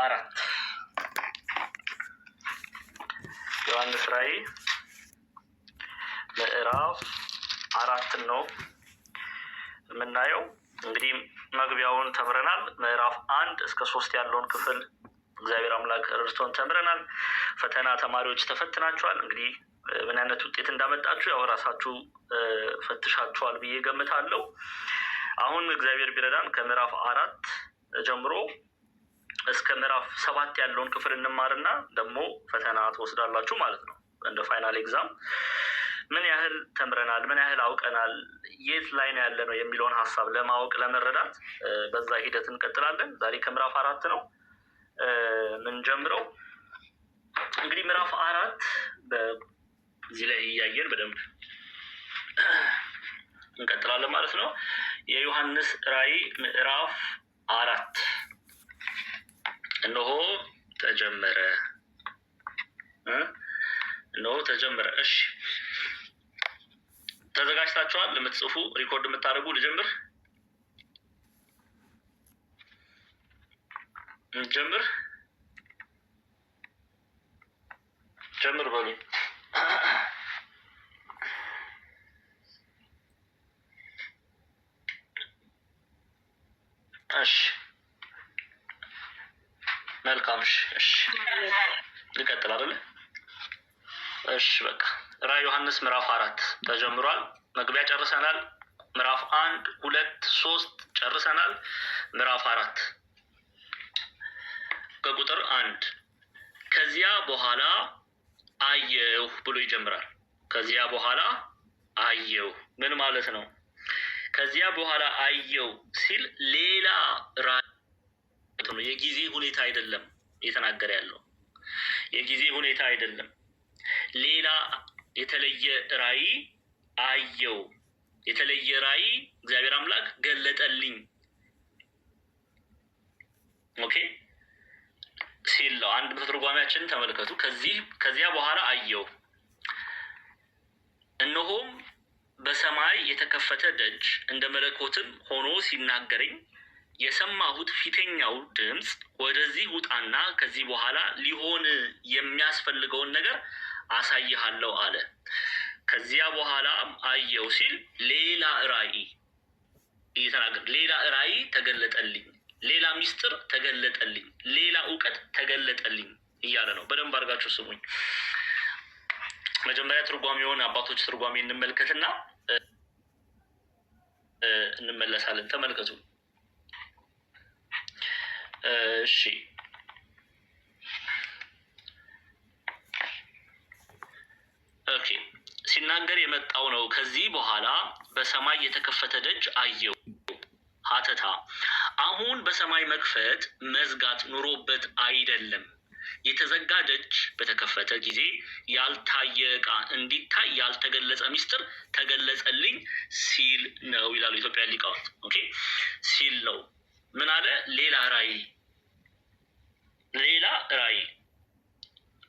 4 ዮሐንስ ራእይ ምዕራፍ 4 ነው የምናየው። እንግዲህ መግቢያውን ተምረናል። ምዕራፍ 1 እስከ 3 ያለውን ክፍል እግዚአብሔር አምላክ ረድቶን ተምረናል። ፈተና ተማሪዎች ተፈትናችኋል። እንግዲህ ምን አይነት ውጤት እንዳመጣችሁ ያው ራሳችሁ ፈትሻችኋል ብዬ ገምታለሁ። አሁን እግዚአብሔር ቢረዳን ከምዕራፍ 4 ጀምሮ እስከ ምዕራፍ 7 ያለውን ክፍል እንማርና ደግሞ ፈተና ትወስዳላችሁ ማለት ነው። እንደ ፋይናል ኤግዛም ምን ያህል ተምረናል፣ ምን ያህል አውቀናል፣ የት ላይ ነው ያለ ነው የሚለውን ሀሳብ ለማወቅ ለመረዳት በዛ ሂደት እንቀጥላለን። ዛሬ ከምዕራፍ 4 ነው ምን ጀምረው። እንግዲህ ምዕራፍ 4 በዚህ ላይ እያየን በደንብ እንቀጥላለን ማለት ነው። የዮሐንስ ራእይ ምዕራፍ 4 እነሆ ተጀመረ። እሺ ተዘጋጅታችኋል? ለምትጽፉ ሪኮርድ የምታደርጉ ልጀምር በሉ። እሺ መልካም። እሺ ልቀጥል አይደል? እሺ በቃ ራዕይ ዮሐንስ ምዕራፍ 4 ተጀምሯል። መግቢያ ጨርሰናል። ምዕራፍ 1 2 3 ጨርሰናል። ምዕራፍ 4 ከቁጥር 1 ከዚያ በኋላ አየሁ ብሎ ይጀምራል። ከዚያ በኋላ አየሁ ምን ማለት ነው? ከዚያ በኋላ አየሁ ሲል ሌላ ራዕይ ነው። የጊዜ ሁኔታ አይደለም እየተናገረ ያለው፣ የጊዜ ሁኔታ አይደለም። ሌላ የተለየ ራዕይ አየሁ፣ የተለየ ራዕይ እግዚአብሔር አምላክ ገለጠልኝ። ኦኬ ሲል ነው። አንድ በትርጓሜያችን ተመልከቱ። ከዚያ በኋላ አየሁ፣ እነሆም በሰማይ የተከፈተ ደጅ እንደ መለኮትም ሆኖ ሲናገረኝ የሰማሁት ፊተኛው ድምፅ ወደዚህ ውጣና ከዚህ በኋላ ሊሆን የሚያስፈልገውን ነገር አሳይሃለሁ አለ። ከዚያ በኋላ አየሁ ሲል ሌላ ራዕይ እየተናገረ፣ ሌላ ራዕይ ተገለጠልኝ፣ ሌላ ሚስጥር ተገለጠልኝ፣ ሌላ እውቀት ተገለጠልኝ እያለ ነው። በደንብ አድርጋችሁ ስሙኝ። መጀመሪያ ትርጓሜውን አባቶች ትርጓሜ እንመልከትና እንመለሳለን። ተመልከቱ። እሺ ኦኬ ሲናገር የመጣው ነው። ከዚህ በኋላ በሰማይ የተከፈተ ደጅ አየሁ። ሀተታ አሁን በሰማይ መክፈት መዝጋት ኑሮበት አይደለም። የተዘጋ ደጅ በተከፈተ ጊዜ ያልታየ ዕቃ እንዲታይ ያልተገለጸ ሚስጥር ተገለጸልኝ ሲል ነው ይላሉ ኢትዮጵያ ሊቃውንት። ኦኬ ሲል ነው። ምን አለ? ሌላ ራዕይ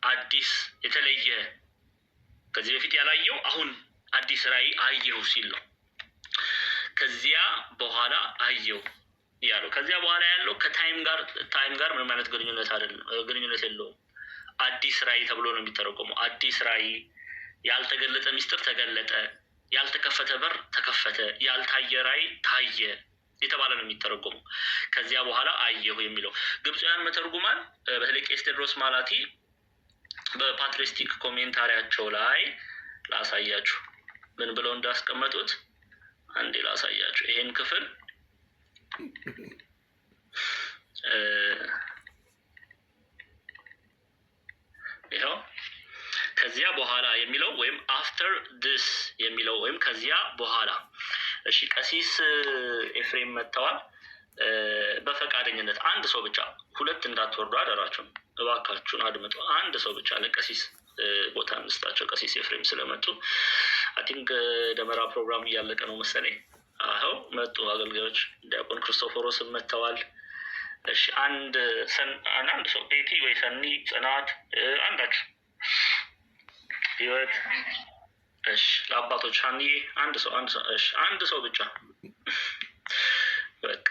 አዲስ የተለየ ከዚህ በፊት ያላየው አሁን አዲስ ራዕይ አየሁ ሲል ነው። ከዚያ በኋላ አየሁ ያለው። ከዚያ በኋላ ያለው ከታይም ጋር ምንም አይነት ግንኙነት የለውም። አዲስ ራዕይ ተብሎ ነው የሚተረጎመው። አዲስ ራዕይ፣ ያልተገለጠ ሚስጥር ተገለጠ፣ ያልተከፈተ በር ተከፈተ፣ ያልታየ ራዕይ ታየ የተባለ ነው የሚተረጎመው። ከዚያ በኋላ አየሁ የሚለው ግብፃውያን መተርጉማን በተለይ ቄስ ቴዎድሮስ ማላቲ በፓትሪስቲክ ኮሜንታሪያቸው ላይ ላሳያችሁ ምን ብለው እንዳስቀመጡት አንዴ ላሳያችሁ። ይሄን ክፍል ይኸው ከዚያ በኋላ የሚለው ወይም አፍተር ዲስ የሚለው ወይም ከዚያ በኋላ። እሺ ቀሲስ ኤፍሬም መጥተዋል። በፈቃደኝነት አንድ ሰው ብቻ፣ ሁለት እንዳትወርዱ አደራችሁን፣ እባካችሁን አድምጡ። አንድ ሰው ብቻ ለቀሲስ ቦታ እንስጣቸው። ቀሲስ ኤፍሬም ስለመጡ አይ ቲንክ ደመራ ፕሮግራም እያለቀ ነው መሰለኝ። አዎ መጡ አገልጋዮች። ዲያቆን ክርስቶፎሮስም መጥተዋል። እሺ አንድ ሰው ቤቲ ወይ ሰኒ ጽናት አንዳችሁ ህይወት። እሺ ለአባቶች አንዬ አንድ ሰው እሺ አንድ ሰው ብቻ በቃ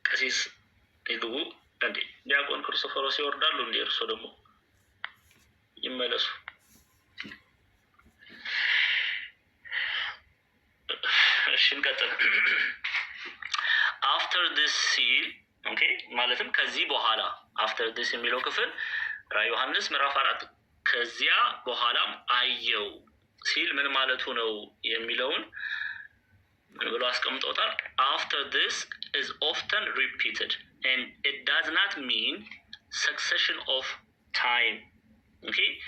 ቀሲስ ይግቡ እንዴ ዲያቆን ክርስቶፎሮስ ይወርዳሉ እንዴ? እርሶ ደግሞ ይመለሱ። እሺ እንቀጥል። አፍተር ዲስ ሲል ኦኬ፣ ማለትም ከዚህ በኋላ አፍተር ዲስ የሚለው ክፍል ራዕየ ዮሐንስ ምዕራፍ 4 ከዚያ በኋላም አየው ሲል ምን ማለቱ ነው የሚለውን ምን ብሎ አስቀምጦታል። after this is often repeated and it does not mean succession of time. okay,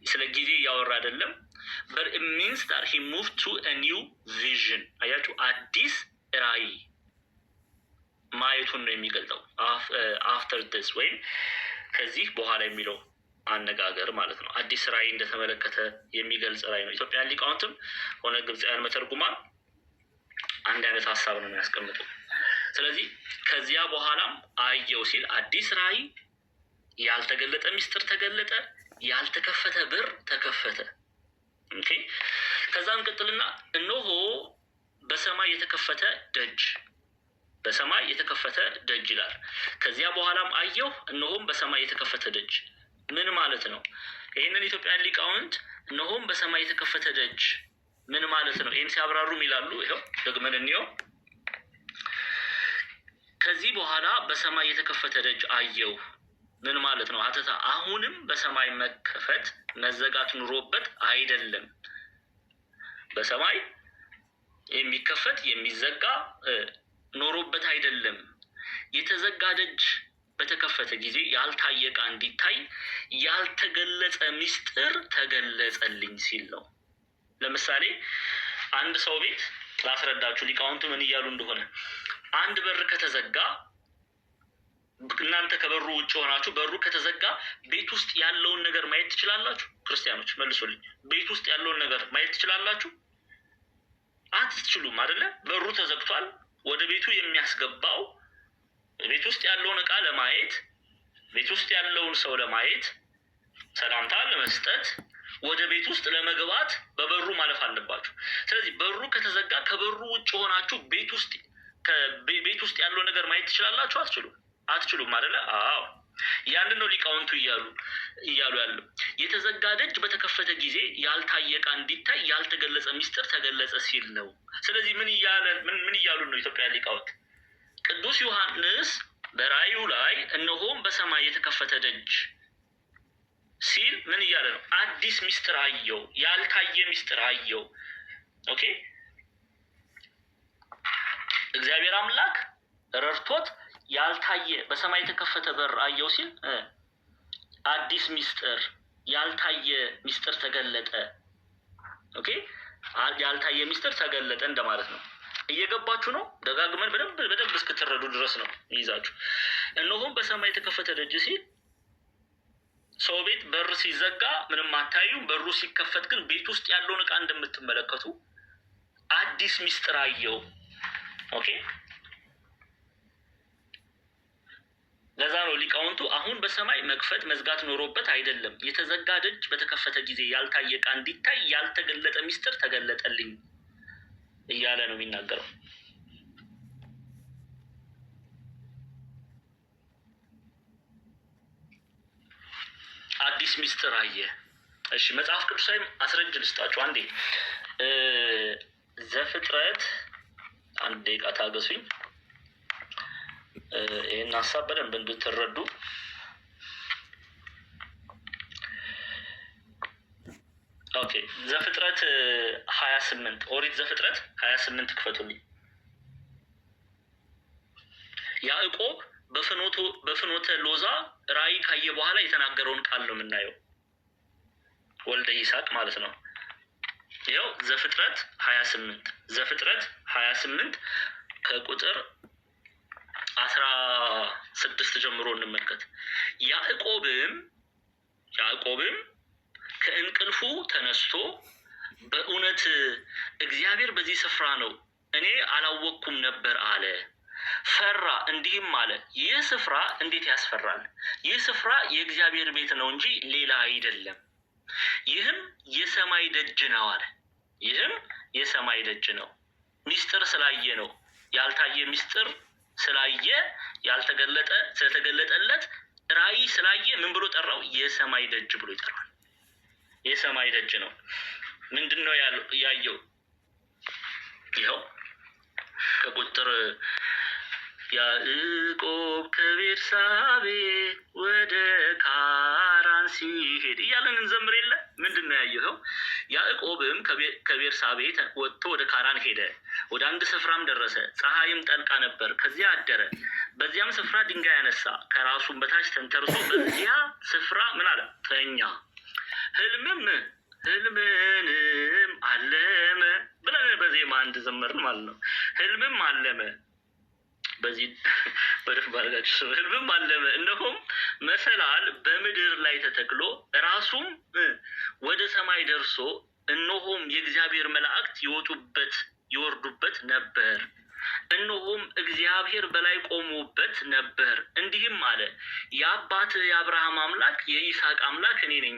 ስለ ጊዜ ያወራ አይደለም, but it means that he moved to a new vision. አያችሁ, አዲስ ራዕይ ማየቱን ነው የሚገልጸው after this ወይም ከዚህ በኋላ የሚለው አነጋገር ማለት ነው። አዲስ ራዕይ እንደተመለከተ የሚገልጽ ራዕይ ነው። ኢትዮጵያን ሊቃውንትም ሆነ ግብፃውያን መተርጉማን አንድ አይነት ሀሳብ ነው የሚያስቀምጠው። ስለዚህ ከዚያ በኋላም አየው ሲል አዲስ ራዕይ፣ ያልተገለጠ ሚስጥር ተገለጠ፣ ያልተከፈተ በር ተከፈተ። ኦኬ፣ ከዛም ቀጥልና እነሆ በሰማይ የተከፈተ ደጅ፣ በሰማይ የተከፈተ ደጅ ይላል። ከዚያ በኋላም አየሁ እነሆም በሰማይ የተከፈተ ደጅ ምን ማለት ነው? ይህንን ኢትዮጵያን ሊቃውንት እነሆም በሰማይ የተከፈተ ደጅ ምን ማለት ነው? ይህን ሲያብራሩም ይላሉ። ይኸው ደግመን እንየው። ከዚህ በኋላ በሰማይ የተከፈተ ደጅ አየው ምን ማለት ነው? አተታ አሁንም በሰማይ መከፈት መዘጋት ኑሮበት አይደለም። በሰማይ የሚከፈት የሚዘጋ ኖሮበት አይደለም። የተዘጋ ደጅ በተከፈተ ጊዜ ያልታየ ዕቃ እንዲታይ ያልተገለጸ ሚስጥር ተገለጸልኝ ሲል ነው። ለምሳሌ አንድ ሰው ቤት ላስረዳችሁ ሊቃውንቱ ምን እያሉ እንደሆነ። አንድ በር ከተዘጋ እናንተ ከበሩ ውጭ ሆናችሁ በሩ ከተዘጋ ቤት ውስጥ ያለውን ነገር ማየት ትችላላችሁ? ክርስቲያኖች መልሱልኝ። ቤት ውስጥ ያለውን ነገር ማየት ትችላላችሁ? አትችሉም አይደለ? በሩ ተዘግቷል። ወደ ቤቱ የሚያስገባው ቤት ውስጥ ያለውን ዕቃ ለማየት፣ ቤት ውስጥ ያለውን ሰው ለማየት፣ ሰላምታ ለመስጠት፣ ወደ ቤት ውስጥ ለመግባት በበሩ ማለፍ አለባችሁ። ስለዚህ በሩ ከተዘጋ ከበሩ ውጭ ሆናችሁ ቤት ውስጥ ያለው ነገር ማየት ትችላላችሁ? አትችሉም አይደለ? አዎ፣ ያንን ነው ሊቃውንቱ እያሉ ያለው። የተዘጋ ደጅ በተከፈተ ጊዜ ያልታየ ዕቃ እንዲታይ ያልተገለጸ ሚስጥር ተገለጸ ሲል ነው። ስለዚህ ምን እያሉ ነው ኢትዮጵያ ሊቃውንት? ቅዱስ ዮሐንስ በራእዩ ላይ እነሆም በሰማይ የተከፈተ ደጅ ሲል ምን እያለ ነው? አዲስ ሚስጥር አየው፣ ያልታየ ሚስጥር አየው። ኦኬ፣ እግዚአብሔር አምላክ ረድቶት ያልታየ በሰማይ የተከፈተ በር አየው ሲል አዲስ ሚስጥር፣ ያልታየ ሚስጥር ተገለጠ። ኦኬ፣ ያልታየ ሚስጥር ተገለጠ እንደማለት ነው። እየገባችሁ ነው? ደጋግመን በደንብ እስክትረዱ ድረስ ነው ይይዛችሁ። እነሆም በሰማይ የተከፈተ ደጅ ሲል ሰው ቤት በር ሲዘጋ ምንም አታዩም። በሩ ሲከፈት ግን ቤት ውስጥ ያለውን ዕቃ እንደምትመለከቱ አዲስ ሚስጥር አየው። ኦኬ፣ ለዛ ነው ሊቃውንቱ አሁን በሰማይ መክፈት መዝጋት ኖሮበት አይደለም። የተዘጋ ደጅ በተከፈተ ጊዜ ያልታየ ዕቃ እንዲታይ ያልተገለጠ ሚስጥር ተገለጠልኝ እያለ ነው የሚናገረው። አዲስ ሚስጥር አየ። እሺ፣ መጽሐፍ ቅዱሳዊ አስረጅ ልስጣችሁ አንዴ። ዘፍጥረት አንድ ደቂቃ ታገሱኝ፣ ይህን ሀሳብ በደንብ እንድትረዱ። ኦኬ፣ ዘፍጥረት 28 ኦሪት ዘፍጥረት 28 ክፈቱልኝ። ያዕቆብ በፍኖተ ሎዛ ራእይ ካየ በኋላ የተናገረውን ቃል ነው የምናየው። ወልደ ይስሐቅ ማለት ነው። ይኸው ዘፍጥረት 28 ከቁጥር 16 ጀምሮ እንመልከት። ያዕቆብም ከእንቅልፉ ተነስቶ በእውነት እግዚአብሔር በዚህ ስፍራ ነው፣ እኔ አላወቅኩም ነበር አለ። ፈራ፣ እንዲህም አለ፣ ይህ ስፍራ እንዴት ያስፈራል! ይህ ስፍራ የእግዚአብሔር ቤት ነው እንጂ ሌላ አይደለም። ይህም የሰማይ ደጅ ነው አለ። ይህም የሰማይ ደጅ ነው። ሚስጥር ስላየ ነው። ያልታየ ሚስጥር ስላየ ስለተገለጠለት ራእይ የሰማይ ደጅ ብሎ ይጠራል። የሰማይ ደጅ ነው። ምንድን ነው ያየው? ይኸው ከቁጥር ያዕቆብ ከቤርሳቤ ወደ ካራን ሲሄድ እያለን እንዘምር የለ? ምንድን ነው ያየኸው? ያዕቆብም ከቤርሳቤ ወጥቶ ወደ ካራን ሄደ። ወደ አንድ ስፍራም ደረሰ። ፀሐይም ጠልቃ ነበር። ከዚያ አደረ። በዚያም ስፍራ ድንጋይ ያነሳ፣ ከራሱም በታች ተንተርሶ በዚያ ስፍራ ምን አለ? ተኛ። ህልምንም አለመ ብለን በዜማ እንድዘመርን ማለት ነው። ህልምም አለመ። በዚህ በደፍ ባርጋችሁ ህልምም አለመ፣ እነሆም መሰላል በምድር ላይ ተተክሎ ራሱም ወደ ሰማይ ደርሶ እነሆም የእግዚአብሔር መላእክት ይወጡበት ይወርዱበት ነበር። እነሆም እግዚአብሔር በላይ ቆሞበት ነበር። እንዲህም አለ፣ የአባት የአብርሃም አምላክ የይስሐቅ አምላክ እኔ ነኝ፣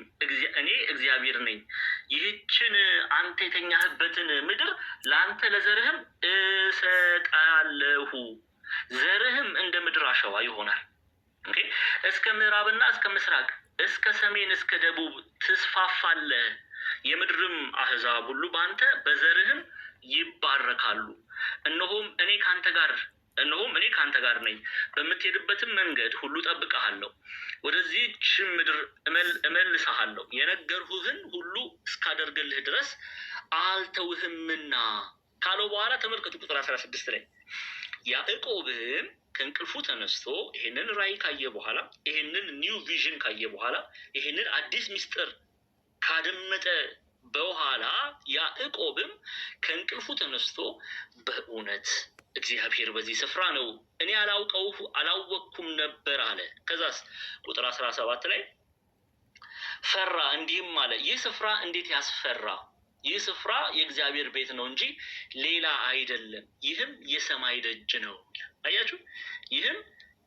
እኔ እግዚአብሔር ነኝ። ይህችን አንተ የተኛህበትን ምድር ለአንተ ለዘርህም እሰጣለሁ፣ ዘርህም እንደ ምድር አሸዋ ይሆናል። እስከ ምዕራብና እስከ ምስራቅ፣ እስከ ሰሜን እስከ ደቡብ ትስፋፋለህ። የምድርም አሕዛብ ሁሉ በአንተ በዘርህም ይባረካሉ። እነሆም እኔ ካንተ ጋር ነኝ፣ በምትሄድበትም መንገድ ሁሉ ጠብቀሃለሁ፣ ወደዚህች ምድር እመልስሃለሁ፣ የነገርሁህን ሁሉ እስካደርግልህ ድረስ አልተውህምና ካለው በኋላ ተመልከቱ ቁጥር 16 ላይ ያዕቆብም ከእንቅልፉ ተነስቶ ይሄንን ራእይ ካየ በኋላ፣ ይሄንን ኒው ቪዥን ካየ በኋላ፣ ይሄንን አዲስ ምስጢር ካደመጠ በኋላ ያዕቆብም ከእንቅልፉ ተነስቶ በእውነት እግዚአብሔር በዚህ ስፍራ ነው፣ እኔ አላወቅኩም ነበር አለ። ከዛስ ቁጥር 17 ላይ ፈራ፣ እንዲህም አለ፣ ይህ ስፍራ እንዴት ያስፈራ! ይህ ስፍራ የእግዚአብሔር ቤት ነው እንጂ ሌላ አይደለም። ይህም የሰማይ ደጅ ነው። አያችሁ፣ ይህም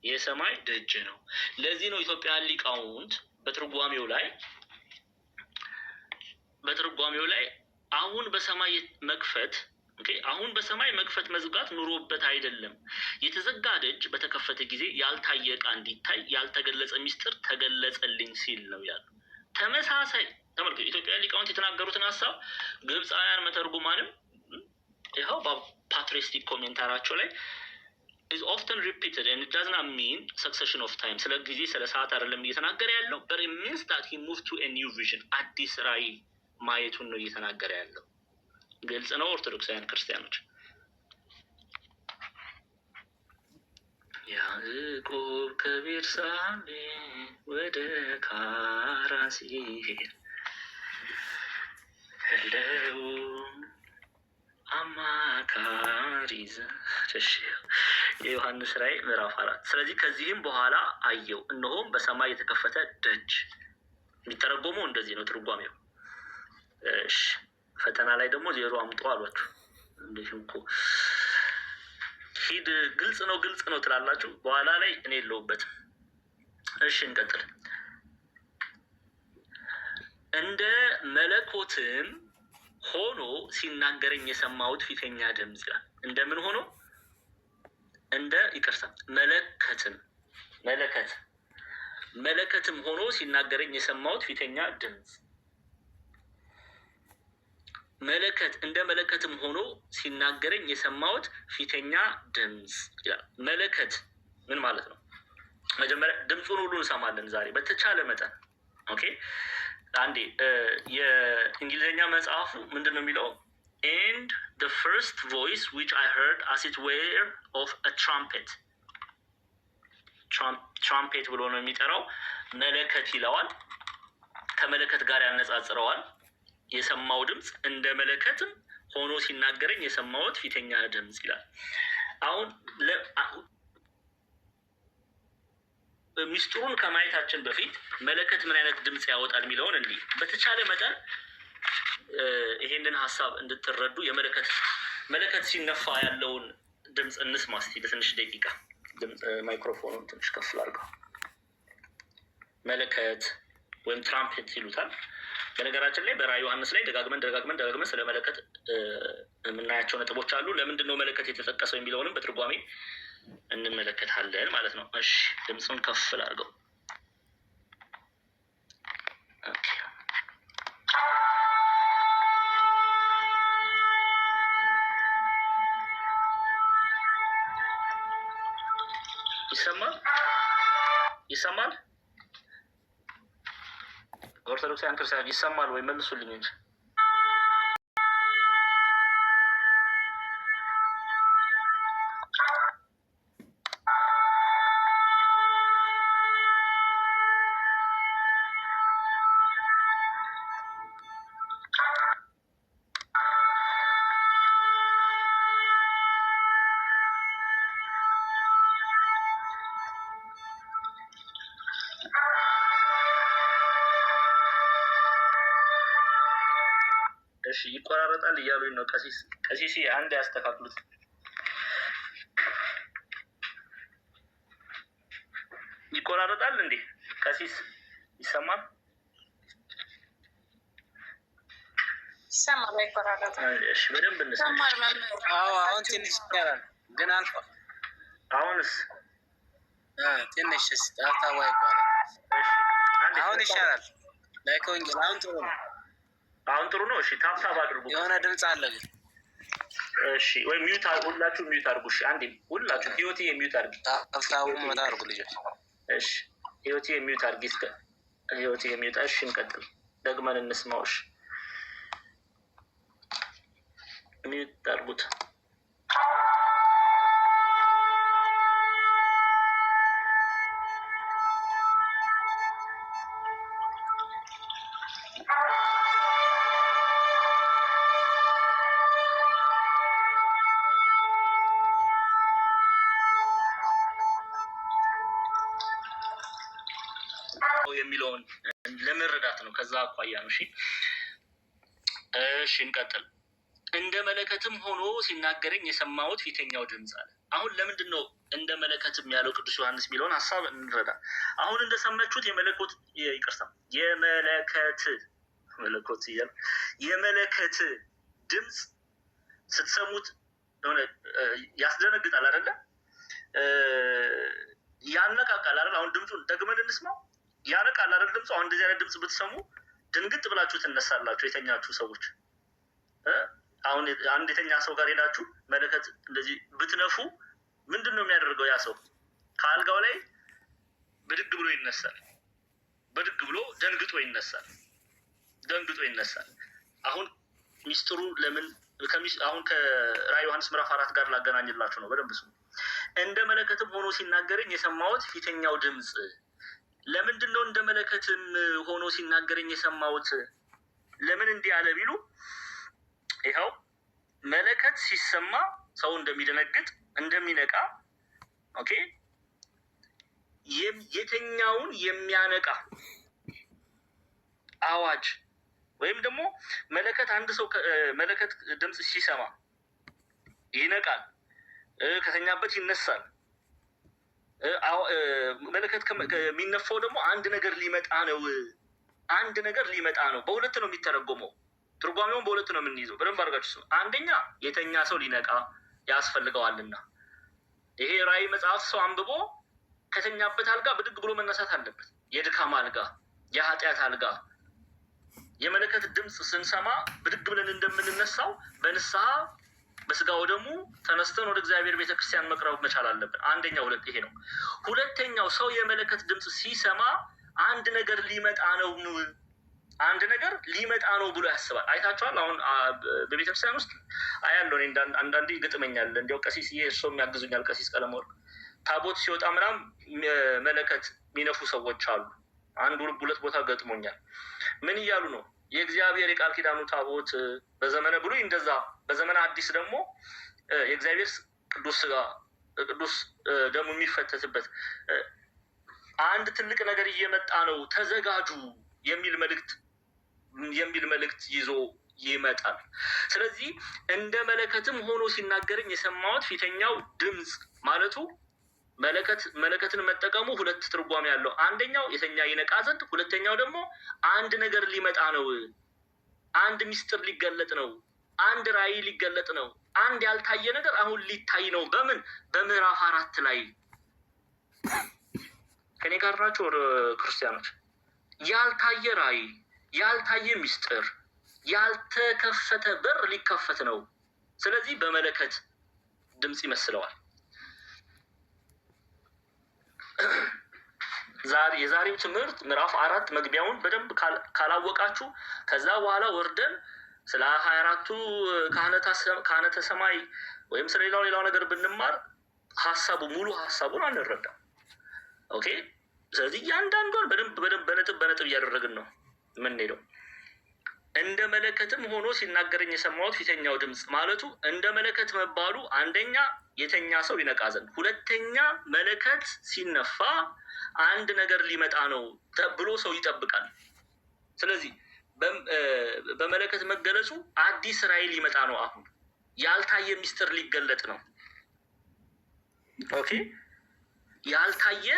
የሰማይ ደጅ ነው። ለዚህ ነው ኢትዮጵያውያን ሊቃውንት በትርጓሜው ላይ አሁን በሰማይ መክፈት መዝጋት ኑሮበት አይደለም፣ የተዘጋ ደጅ በተከፈተ ጊዜ ያልታየ ዕቃ እንዲታይ ያልተገለጸ ሚስጥር ተገለጸልኝ ሲል ነው ያለው። ተመሳሳይ ተመልከቱ፣ ኢትዮጵያውያን ሊቃውንት የተናገሩትን ሀሳብ ግብፃውያን መተርጉማንም ይኸው በፓትሪስቲክ ኮሜንታራቸው ላይ is often repeated and it does not mean succession of time። ስለ ጊዜ ስለ ሰዓት አይደለም እየተናገረ ያለው, but it means that he moved to a new vision። አዲስ ራእይ ማየቱን ነው እየተናገረ ያለው። ግልጽ ነው ኦርቶዶክሳውያን ክርስቲያኖች። ያዕቆብ ከቤርሳቤ ወደ ካራን ሲሄድ ህልውም አማካሪ የዮሐንስ ራእይ ምዕራፍ 4። ስለዚህ ከዚህም በኋላ አየው፣ እነሆም በሰማይ የተከፈተ ደጅ። የሚተረጎመው እንደዚህ ነው ትርጓሜው። እሺ ፈተና ላይ ደግሞ 0 አምጡ አሏችሁ። እንደዚህ እኮ ሂድ ግልጽ ነው ትላላችሁ፣ በኋላ ላይ እኔ የለሁበትም። እሺ እንቀጥል። እንደ መለኮትም ሆኖ ሲናገረኝ የሰማሁት ፊተኛ ድምፅ ይላል። እንደምን ሆኖ? መለከትም ሆኖ ሲናገረኝ የሰማሁት ፊተኛ ድምፅ። እንደ መለከትም ሆኖ ሲናገረኝ የሰማሁት ፊተኛ ድምፅ ይላል። መለከት ምን ማለት ነው? መጀመሪያ ድምፁን ሁሉ እንሰማለን ዛሬ በተቻለ መጠን። ኦኬ አንዴ የእንግሊዝኛ መጽሐፉ ምንድን ነው የሚለው? and the first voice which I heard as it were of a trumpet ብሎ ነው የሚጠራው። መለከት ይለዋል፣ ከመለከት ጋር ያነጻጽረዋል። የሰማው ድምፅ እንደ መለከትም ሆኖ ሲናገረኝ የሰማሁት ፊተኛ ድምፅ ይላል። አሁን ሚስጥሩን ከማየታችን በፊት መለከት ምን አይነት ድምፅ ያወጣል የሚለውን እንዲህ በተቻለ መጠን ይሄንን ሀሳብ እንድትረዱ መለከት ሲነፋ ያለውን ድምፅ እንስማ እስቲ ለትንሽ ደቂቃ። ማይክሮፎኑን ትንሽ ከፍ ላድርገው። መለከት ወይም ትራምፔት ይሉታል። በነገራችን ላይ በራዕየ ዮሐንስ ላይ ደጋግመን ስለ መለከት የምናያቸው ነጥቦች አሉ። ለምንድን ነው መለከት የተጠቀሰው የሚለውንም በትርጓሜ እንመለከታለን ማለት ነው። እሺ ድምፁን ከፍ ላድርገው። ይሰማል? ኦርቶዶክሳውያን ክርስቲያኖች ይሰማል ወይ? መልሱልኝ እንጂ እሺ ይቆራረጣል እያሉኝ ነው። ቀሲስ አንድ ያስተካክሉት። ይቆራረጣል እንዴ? ቀሲስ ይሰማል? ይሰማል? አይቆራረጥም? እሺ በደንብ እንሰማ። አሁን ትንሽ ይቻላል ግን አልፏል። አሁንስ ትንሽ ስጣታዋ ይባላል። አሁን ይሻላል። ላይክ ወንጌል አሁን ጥሩ ነው። አሁን ጥሩ ነው። እሺ ታብታብ አድርጉ። የሆነ ድምፅ አለ ግን። እሺ ወይ ሚዩት ሁላችሁ ሚዩት አድርጉ። እሺ አንዴ ሁላችሁ ህይወቴ የሚዩት አድርጉ። ታብታቡ መታ አድርጉ ልጆች። እሺ ህይወቴ የሚዩት አድርጊ። እስከ ህይወቴ የሚዩት። እሺ እንቀጥል። ደግመን እንስማው። እሺ ሚዩት አድርጉት። የሚለውን ለመረዳት ነው። ከዛ አኳያ ነው። እሺ እንቀጥል። እንደ መለከትም ሆኖ ሲናገረኝ የሰማሁት ፊተኛው ድምፅ አለ። አሁን ለምንድን ነው እንደ መለከትም ያለው ቅዱስ ዮሐንስ የሚለውን ሀሳብ እንረዳ። አሁን እንደሰማችሁት የመለኮት ይቅርታ፣ የመለከት ድምፅ ስትሰሙት ያስደነግጣል አይደለ? ያነቃቃል አይደል? አሁን ድምፁን ደግመን እንስማው። ያነቃል አይደል? ድምፁ አሁን እንደዚህ አይነት ድምፅ ብትሰሙ ድንግጥ ብላችሁ ትነሳላችሁ። የተኛችሁ ሰዎች አሁን አንድ የተኛ ሰው ጋር ሄዳችሁ መለከት እንደዚህ ብትነፉ ምንድን ነው የሚያደርገው? ያ ሰው ከአልጋው ላይ ብድግ ብሎ ይነሳል። ብድግ ብሎ ደንግጦ ይነሳል። አሁን ሚስጥሩ ለምን አሁን ከራዕየ ዮሐንስ ምዕራፍ 4 ጋር ላገናኝላችሁ ነው። በደንብ ስሙ። እንደ መለከትም ሆኖ ሲናገረኝ የሰማሁት ፊተኛው ድምፅ። ለምንድን ነው እንደ መለከትም ሆኖ ሲናገረኝ የሰማሁት? ለምን እንዲህ አለ ቢሉ ይኸው መለከት ሲሰማ ሰው እንደሚደነግጥ እንደሚነቃ፣ ኦኬ፣ የተኛውን የሚያነቃ አዋጅ ወይም ደግሞ መለከት አንድ ሰው መለከት ድምፅ ሲሰማ ይነቃል፣ ከተኛበት ይነሳል። መለከት ከሚነፋው ደግሞ አንድ ነገር ሊመጣ ነው። በሁለት ነው የሚተረጎመው። ትርጓሜውን በሁለት ነው የምንይዘው። በደንብ አድርጋችሁ ስሙ። አንደኛ የተኛ ሰው ሊነቃ ያስፈልገዋልና፣ ይሄ ራዕይ መጽሐፍ ሰው አንብቦ ከተኛበት አልጋ ብድግ ብሎ መነሳት አለበት። የድካም አልጋ፣ የኃጢአት አልጋ። የመለከት ድምፅ ስንሰማ ብድግ ብለን እንደምንነሳው በንስሐ በስጋ ወደሙ ተነስተን ወደ እግዚአብሔር ቤተክርስቲያን መቅረብ መቻል አለብን። አንደኛው ይሄ ነው። ሁለተኛው ሰው የመለከት ድምፅ ሲሰማ አንድ ነገር ሊመጣ ነው ብሎ ያስባል። አይታችኋል? አሁን በቤተክርስቲያን ውስጥ አያለው አንዳንዴ ይገጥመኛል። እንዲያው ቀሲስ እሱም ያግዙኛል። ቀሲስ ቀለመወርቅ ታቦት ሲወጣ ምናምን መለከት የሚነፉ ሰዎች አሉ። አንድ ሁለት ቦታ ገጥሞኛል። ምን እያሉ ነው? የእግዚአብሔር የቃል ኪዳኑ ታቦት በዘመነ ብሉይ እንደዛ፣ በዘመነ አዲስ ደግሞ የእግዚአብሔር ቅዱስ ስጋ ቅዱስ ደሙ የሚፈተትበት አንድ ትልቅ ነገር እየመጣ ነው ተዘጋጁ የሚል መልእክት ይዞ ይመጣል። ስለዚህ እንደ መለከትም ሆኖ ሲናገረኝ የሰማሁት ፊተኛው ድምፅ ማለቱ መለከትን መጠቀሙ ሁለት ትርጓሜ ያለው። አንደኛው የተኛ ይነቃ ዘንድ፣ ሁለተኛው ደግሞ አንድ ነገር ሊመጣ ነው፣ አንድ ሚስጥር ሊገለጥ ነው፣ አንድ ራዕይ ሊገለጥ ነው፣ አንድ ያልታየ ነገር አሁን ሊታይ ነው። በምን? በምዕራፍ 4 ላይ ከኔ ጋር ናቸው ክርስቲያኖች። ያልታየ ራዕይ፣ ያልታየ ሚስጥር፣ ያልተከፈተ በር ሊከፈት ነው። ስለዚህ በመለከት ድምፅ ይመስለዋል። የዛሬው ትምህርት ምዕራፍ 4 መግቢያውን በደንብ ካላወቃችሁ ከዛ በኋላ ወርደን ስለ 24ቱ ካህናተ ሰማይ ወይም ስለ ሌላው ነገር ብንማር ሙሉ ሀሳቡን አንረዳም። ኦኬ። ስለዚህ እያንዳንዷን በነጥብ እያደረግን ነው የምንሄደው። እንደ መለከትም ሆኖ ሲናገረኝ የሰማሁት ፊተኛው ድምፅ ማለቱ እንደ መለከት መባሉ አንደኛ የተኛ ሰው ይነቃ ዘንድ፣ ሁለተኛ መለከት ሲነፋ አንድ ነገር ሊመጣ ነው ተብሎ ሰው ይጠብቃል። ስለዚህ በመለከት መገለጹ አዲስ ራእይ ሊመጣ ነው። አሁን ያልታየ ሚስጥር ሊገለጥ ነው። ኦኬ። ያልታየ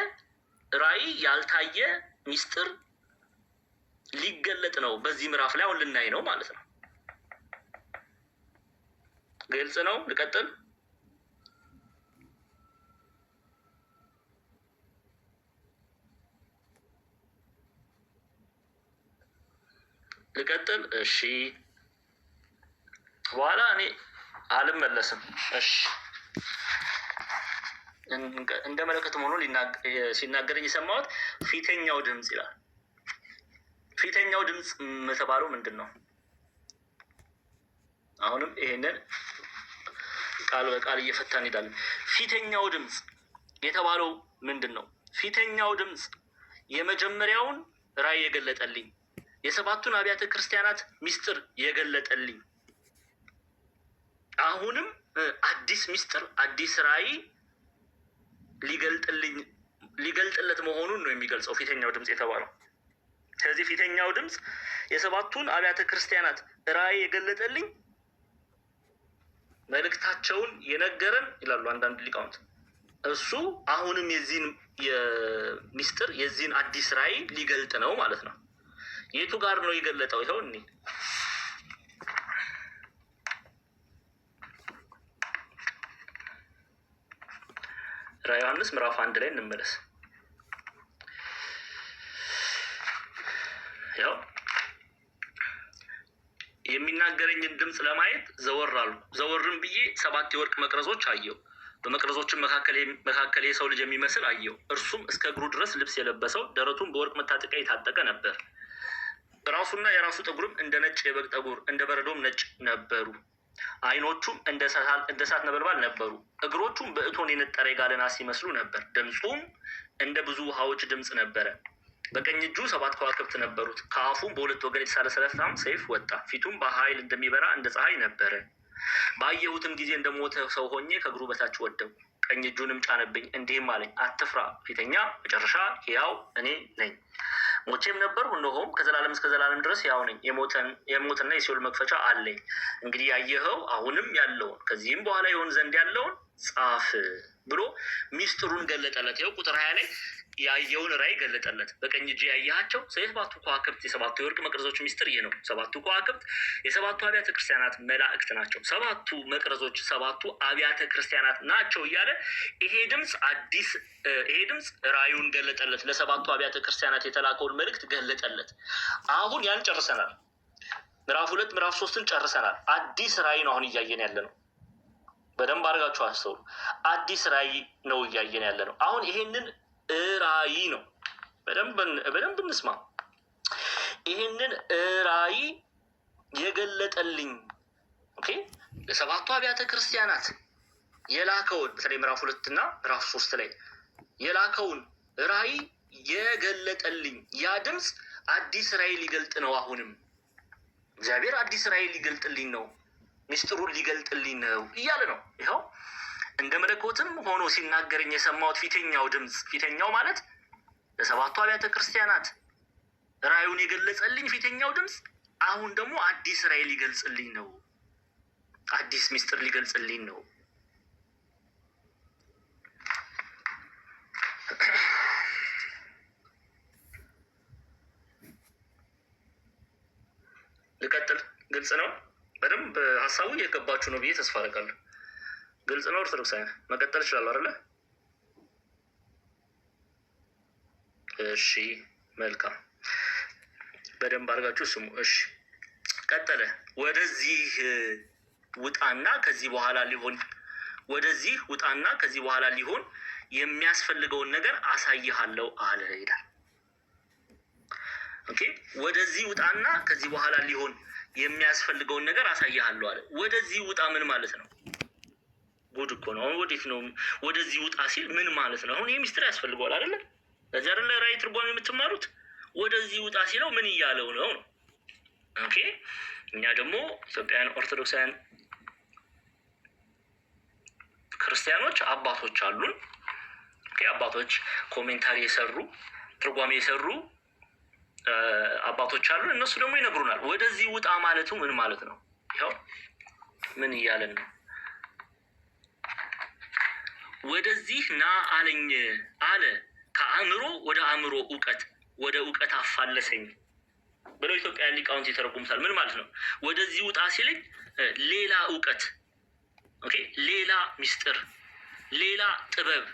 ራእይ፣ ያልታየ ሚስጥር ሊገለጥ ነው። በዚህ ምዕራፍ ላይ አሁን ልናይ ነው ማለት ነው። ግልጽ ነው። ልቀጥል። እሺ፣ በኋላ እኔ አልመለስም። እሺ፣ እንደ መለከትም ሆኖ ሲናገረኝ የሰማሁት ፊተኛው ድምፅ ይላል። ፊተኛው ድምፅ የተባለው ምንድን ነው? አሁንም ይሄንን ቃል በቃል እየፈታን እንሄዳለን። ፊተኛው ድምፅ የተባለው ምንድን ነው? ፊተኛው ድምፅ የመጀመሪያውን ራእይ የገለጠልኝ፣ የሰባቱን አብያተ ክርስቲያናት ሚስጥር የገለጠልኝ፣ አሁንም አዲስ ሚስጥር፣ አዲስ ራእይ ሊገልጥለት መሆኑን ነው የሚገልጸው ፊተኛው ድምፅ የተባለው። ስለዚህ ፊተኛው ድምፅ የሰባቱን አብያተ ክርስቲያናት ራእይ የገለጠልኝ፣ መልእክታቸውን የነገረን ይላሉ አንዳንድ ሊቃውንት። እሱ አሁንም የዚህን የሚስጥር የዚህን አዲስ ራእይ ሊገልጥ ነው ማለት ነው። የቱ ጋር ነው የገለጠው? ይኸው እኔ ራዕየ ዮሐንስ ምዕራፍ 1 ላይ እንመለስ። ያው የሚናገረኝን ድምፅ ለማየት ዘወር አልኩ። ዘወርም ብዬ 7 የወርቅ መቅረዞች አየሁ። በመቅረዞችም መካከል የሰው ልጅ የሚመስል አየሁ። እርሱም እስከ እግሩ ድረስ ልብስ የለበሰው፣ ደረቱም በወርቅ መታጠቂያ የታጠቀ ነበር። ራሱና የራሱ ጠጉርም እንደ ነጭ የበግ ጠጉር እንደ በረዶም ነጭ ነበሩ። ዓይኖቹም እንደ እሳት ነበልባል ነበሩ። እግሮቹም በእቶን የነጠረ የጋለ ናስ ይመስሉ ነበር። ድምፁም እንደ ብዙ ውሃዎች ድምፅ ነበረ። በቀኝ እጁ 7 ከዋክብት ነበሩት። ከአፉም በሁለት ወገን የተሳለ ስለታም ሰይፍ ወጣ። ፊቱም በኃይል እንደሚበራ እንደ ፀሐይ ነበረ። ባየሁትም ጊዜ እንደሞተ ሰው ሆኜ ከእግሩ በታች ወደቁ። ቀኝ እጁንም ጫነብኝ፣ እንዲህም አለኝ፣ አትፍራ፣ ፊተኛ መጨረሻ ሕያው እኔ ነኝ። ሞቼም ነበርሁ፣ እነሆም ከዘላለም እስከ ዘላለም ድረስ ሕያው ነኝ። የሞትና የሲኦል መክፈቻ አለኝ። እንግዲህ ያየኸው አሁንም ያለውን ከዚህም በኋላ ይሆን ዘንድ ያለውን ጻፍ ብሎ ሚስጥሩን ገለጠለት። ይኸው ቁጥር 20 ላይ ያየውን ራእይ ገለጠለት። በቀኝ እጅ ያየሃቸው 7 ከዋክብት የሰባቱ የወርቅ መቅረዞች ሚስጥር ይህ ነው። 7 ከዋክብት የሰባቱ አብያተ ክርስቲያናት መላእክት ናቸው። 7ቱ መቅረዞች 7ቱ አብያተ ክርስቲያናት ናቸው እያለ ይሄ ድምፅ ራእዩን ገለጠለት። ለ7ቱ አብያተ ክርስቲያናት የተላከውን መልእክት ገለጠለት። አሁን ያን ጨርሰናል። ምዕራፍ 2 ምዕራፍ 3ን ጨርሰናል። አዲስ ራእይ ነው አሁን እያየን ያለ ነው። በደንብ አድርጋችሁ አስተውሉ። አዲስ ራእይ ነው እያየን ያለ ነው። አሁን ይሄንን ራእይ ነው በደንብ እንስማ። ይሄንን ራእይ የገለጠልኝ ለሰባቱ አብያተ ክርስቲያናት የላከውን በተለይ ምዕራፍ 2 እና ምዕራፍ 3 ላይ የላከውን ራእይ የገለጠልኝ ያ ድምፅ አዲስ ራእይ ሊገልጥ ነው። አሁንም እግዚአብሔር አዲስ ራእይ ሊገልጥልኝ ነው፣ ሚስጥሩን ሊገልጥልኝ ነው እያለ ነው። ይኸው እንደ መለኮትም ሆኖ ሲናገረኝ የሰማሁት ፊተኛው ድምፅ፣ ፊተኛው ማለት ለሰባቱ አብያተ ክርስቲያናት ራእዩን የገለጸልኝ ፊተኛው ድምፅ አሁን ደግሞ አዲስ ራእይ ሊገልጽልኝ ነው፣ አዲስ ሚስጥር ሊገልጽልኝ ነው። ልቀጥል። ግልጽ ነው። በደንብ ሀሳቡ እየገባችሁ ነው ብዬ ተስፋ አደርጋለሁ። ግልጽ ነው። ኦርቶዶክሳውያን መቀጠል ይችላሉ አይደለ? እሺ፣ መልካም። በደንብ አድርጋችሁ ስሙ። እሺ፣ ቀጠለ። ወደዚህ ውጣና ከዚህ በኋላ ሊሆን የሚያስፈልገውን ነገር አሳይሃለሁ አለ ይላል። ኦኬ፣ ወደዚህ ውጣና ከዚህ በኋላ ሊሆን የሚያስፈልገውን ነገር አሳይሃለሁ አለ። ወደዚህ ውጣ ምን ማለት ነው? ጉድ እኮ ነው። አሁን ወዴት ነው ወደዚህ ውጣ ሲል ምን ማለት ነው? አሁን ይህ ሚስጥር ያስፈልገዋል አይደለ? ለዚህ አይደለ ራእይ ትርጓሜ የምትማሩት? ወደዚህ ውጣ ሲለው ምን እያለው ነው? ኦኬ፣ እኛ ደግሞ ኢትዮጵያውያን ኦርቶዶክሳውያን ክርስቲያኖች አባቶች አሉን። ኦኬ፣ አባቶች ኮሜንታሪ የሰሩ ትርጓሜ የሰሩ አባቶች አሉን። እነሱ ደግሞ ይነግሩናል። ወደዚህ ውጣ ማለቱ ምን ማለት ነው? ይኸው ምን እያለን ነው? ወደዚህ ና አለኝ አለ፣ ከአእምሮ ወደ አእምሮ እውቀት ወደ እውቀት አፋለሰኝ ብለው ኢትዮጵያውያን ሊቃውንት ይተረጉሙታል። ምን ማለት ነው? ወደዚህ ውጣ ሲለኝ ሌላ እውቀት፣ ኦኬ፣ ሌላ ሚስጥር፣ ሌላ ጥበብ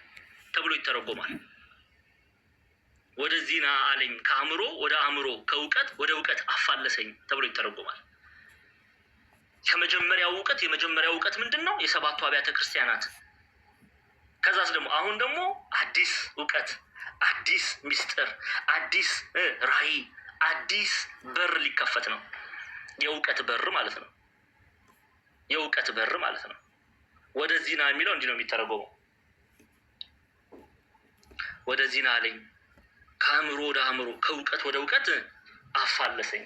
ተብሎ ይተረጎማል። ወደዚህ ና አለኝ ከአእምሮ ወደ አእምሮ ከእውቀት ወደ እውቀት አፋለሰኝ ተብሎ ይተረጎማል። ከመጀመሪያው እውቀት የመጀመሪያው እውቀት ምንድን ነው? የሰባቱ አብያተ ክርስቲያናት። ከዛስ ደግሞ አሁን ደግሞ አዲስ እውቀት፣ አዲስ ሚስጥር፣ አዲስ ራእይ፣ አዲስ በር ሊከፈት ነው። የእውቀት በር ማለት ነው። የእውቀት በር ማለት ነው። ወደዚህ ና የሚለው እንዲህ ነው የሚተረጎመው። ወደዚህ ና አለኝ ከአእምሮ ወደ አእምሮ ከእውቀት ወደ እውቀት አፋለሰኝ።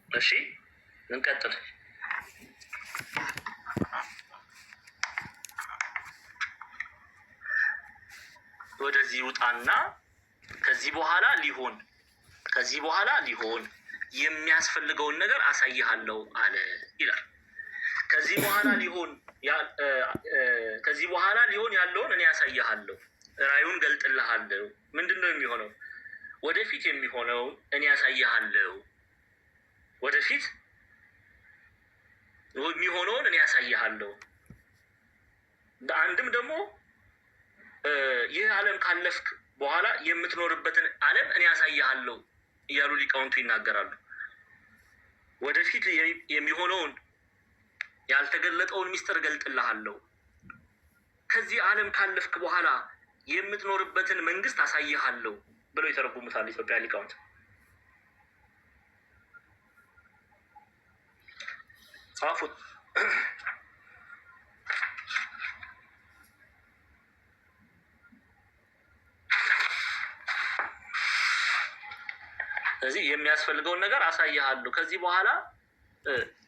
እሺ እንቀጥል። ወደዚህ ውጣና ከዚህ በኋላ ሊሆን የሚያስፈልገውን ነገር አሳይሃለሁ አለ ይላል። ከዚህ በኋላ ሊሆን ያለውን እኔ ያሳይሃለሁ፣ ራእዩን ገልጥልሃለሁ። ምንድን ነው የሚሆነው? ወደፊት የሚሆነው እኔ ያሳይሃለሁ። ወደፊት የሚሆነውን እኔ ያሳይሃለሁ። አንድም ደግሞ ይህ ዓለም ካለፍክ በኋላ የምትኖርበትን ዓለም እኔ ያሳይሃለሁ እያሉ ሊቃውንቱ ይናገራሉ። ወደፊት የሚሆነውን ያልተገለጠውን ሚስጥር ገልጥልሃለሁ። ከዚህ ዓለም ካለፍክ በኋላ የምትኖርበትን መንግስት አሳይሃለሁ ብለው ይተረጉሙታል ኢትዮጵያ ሊቃውንት። ጻፉት። ስለዚህ የሚያስፈልገውን ነገር አሳይሃለሁ። ከዚህ በኋላ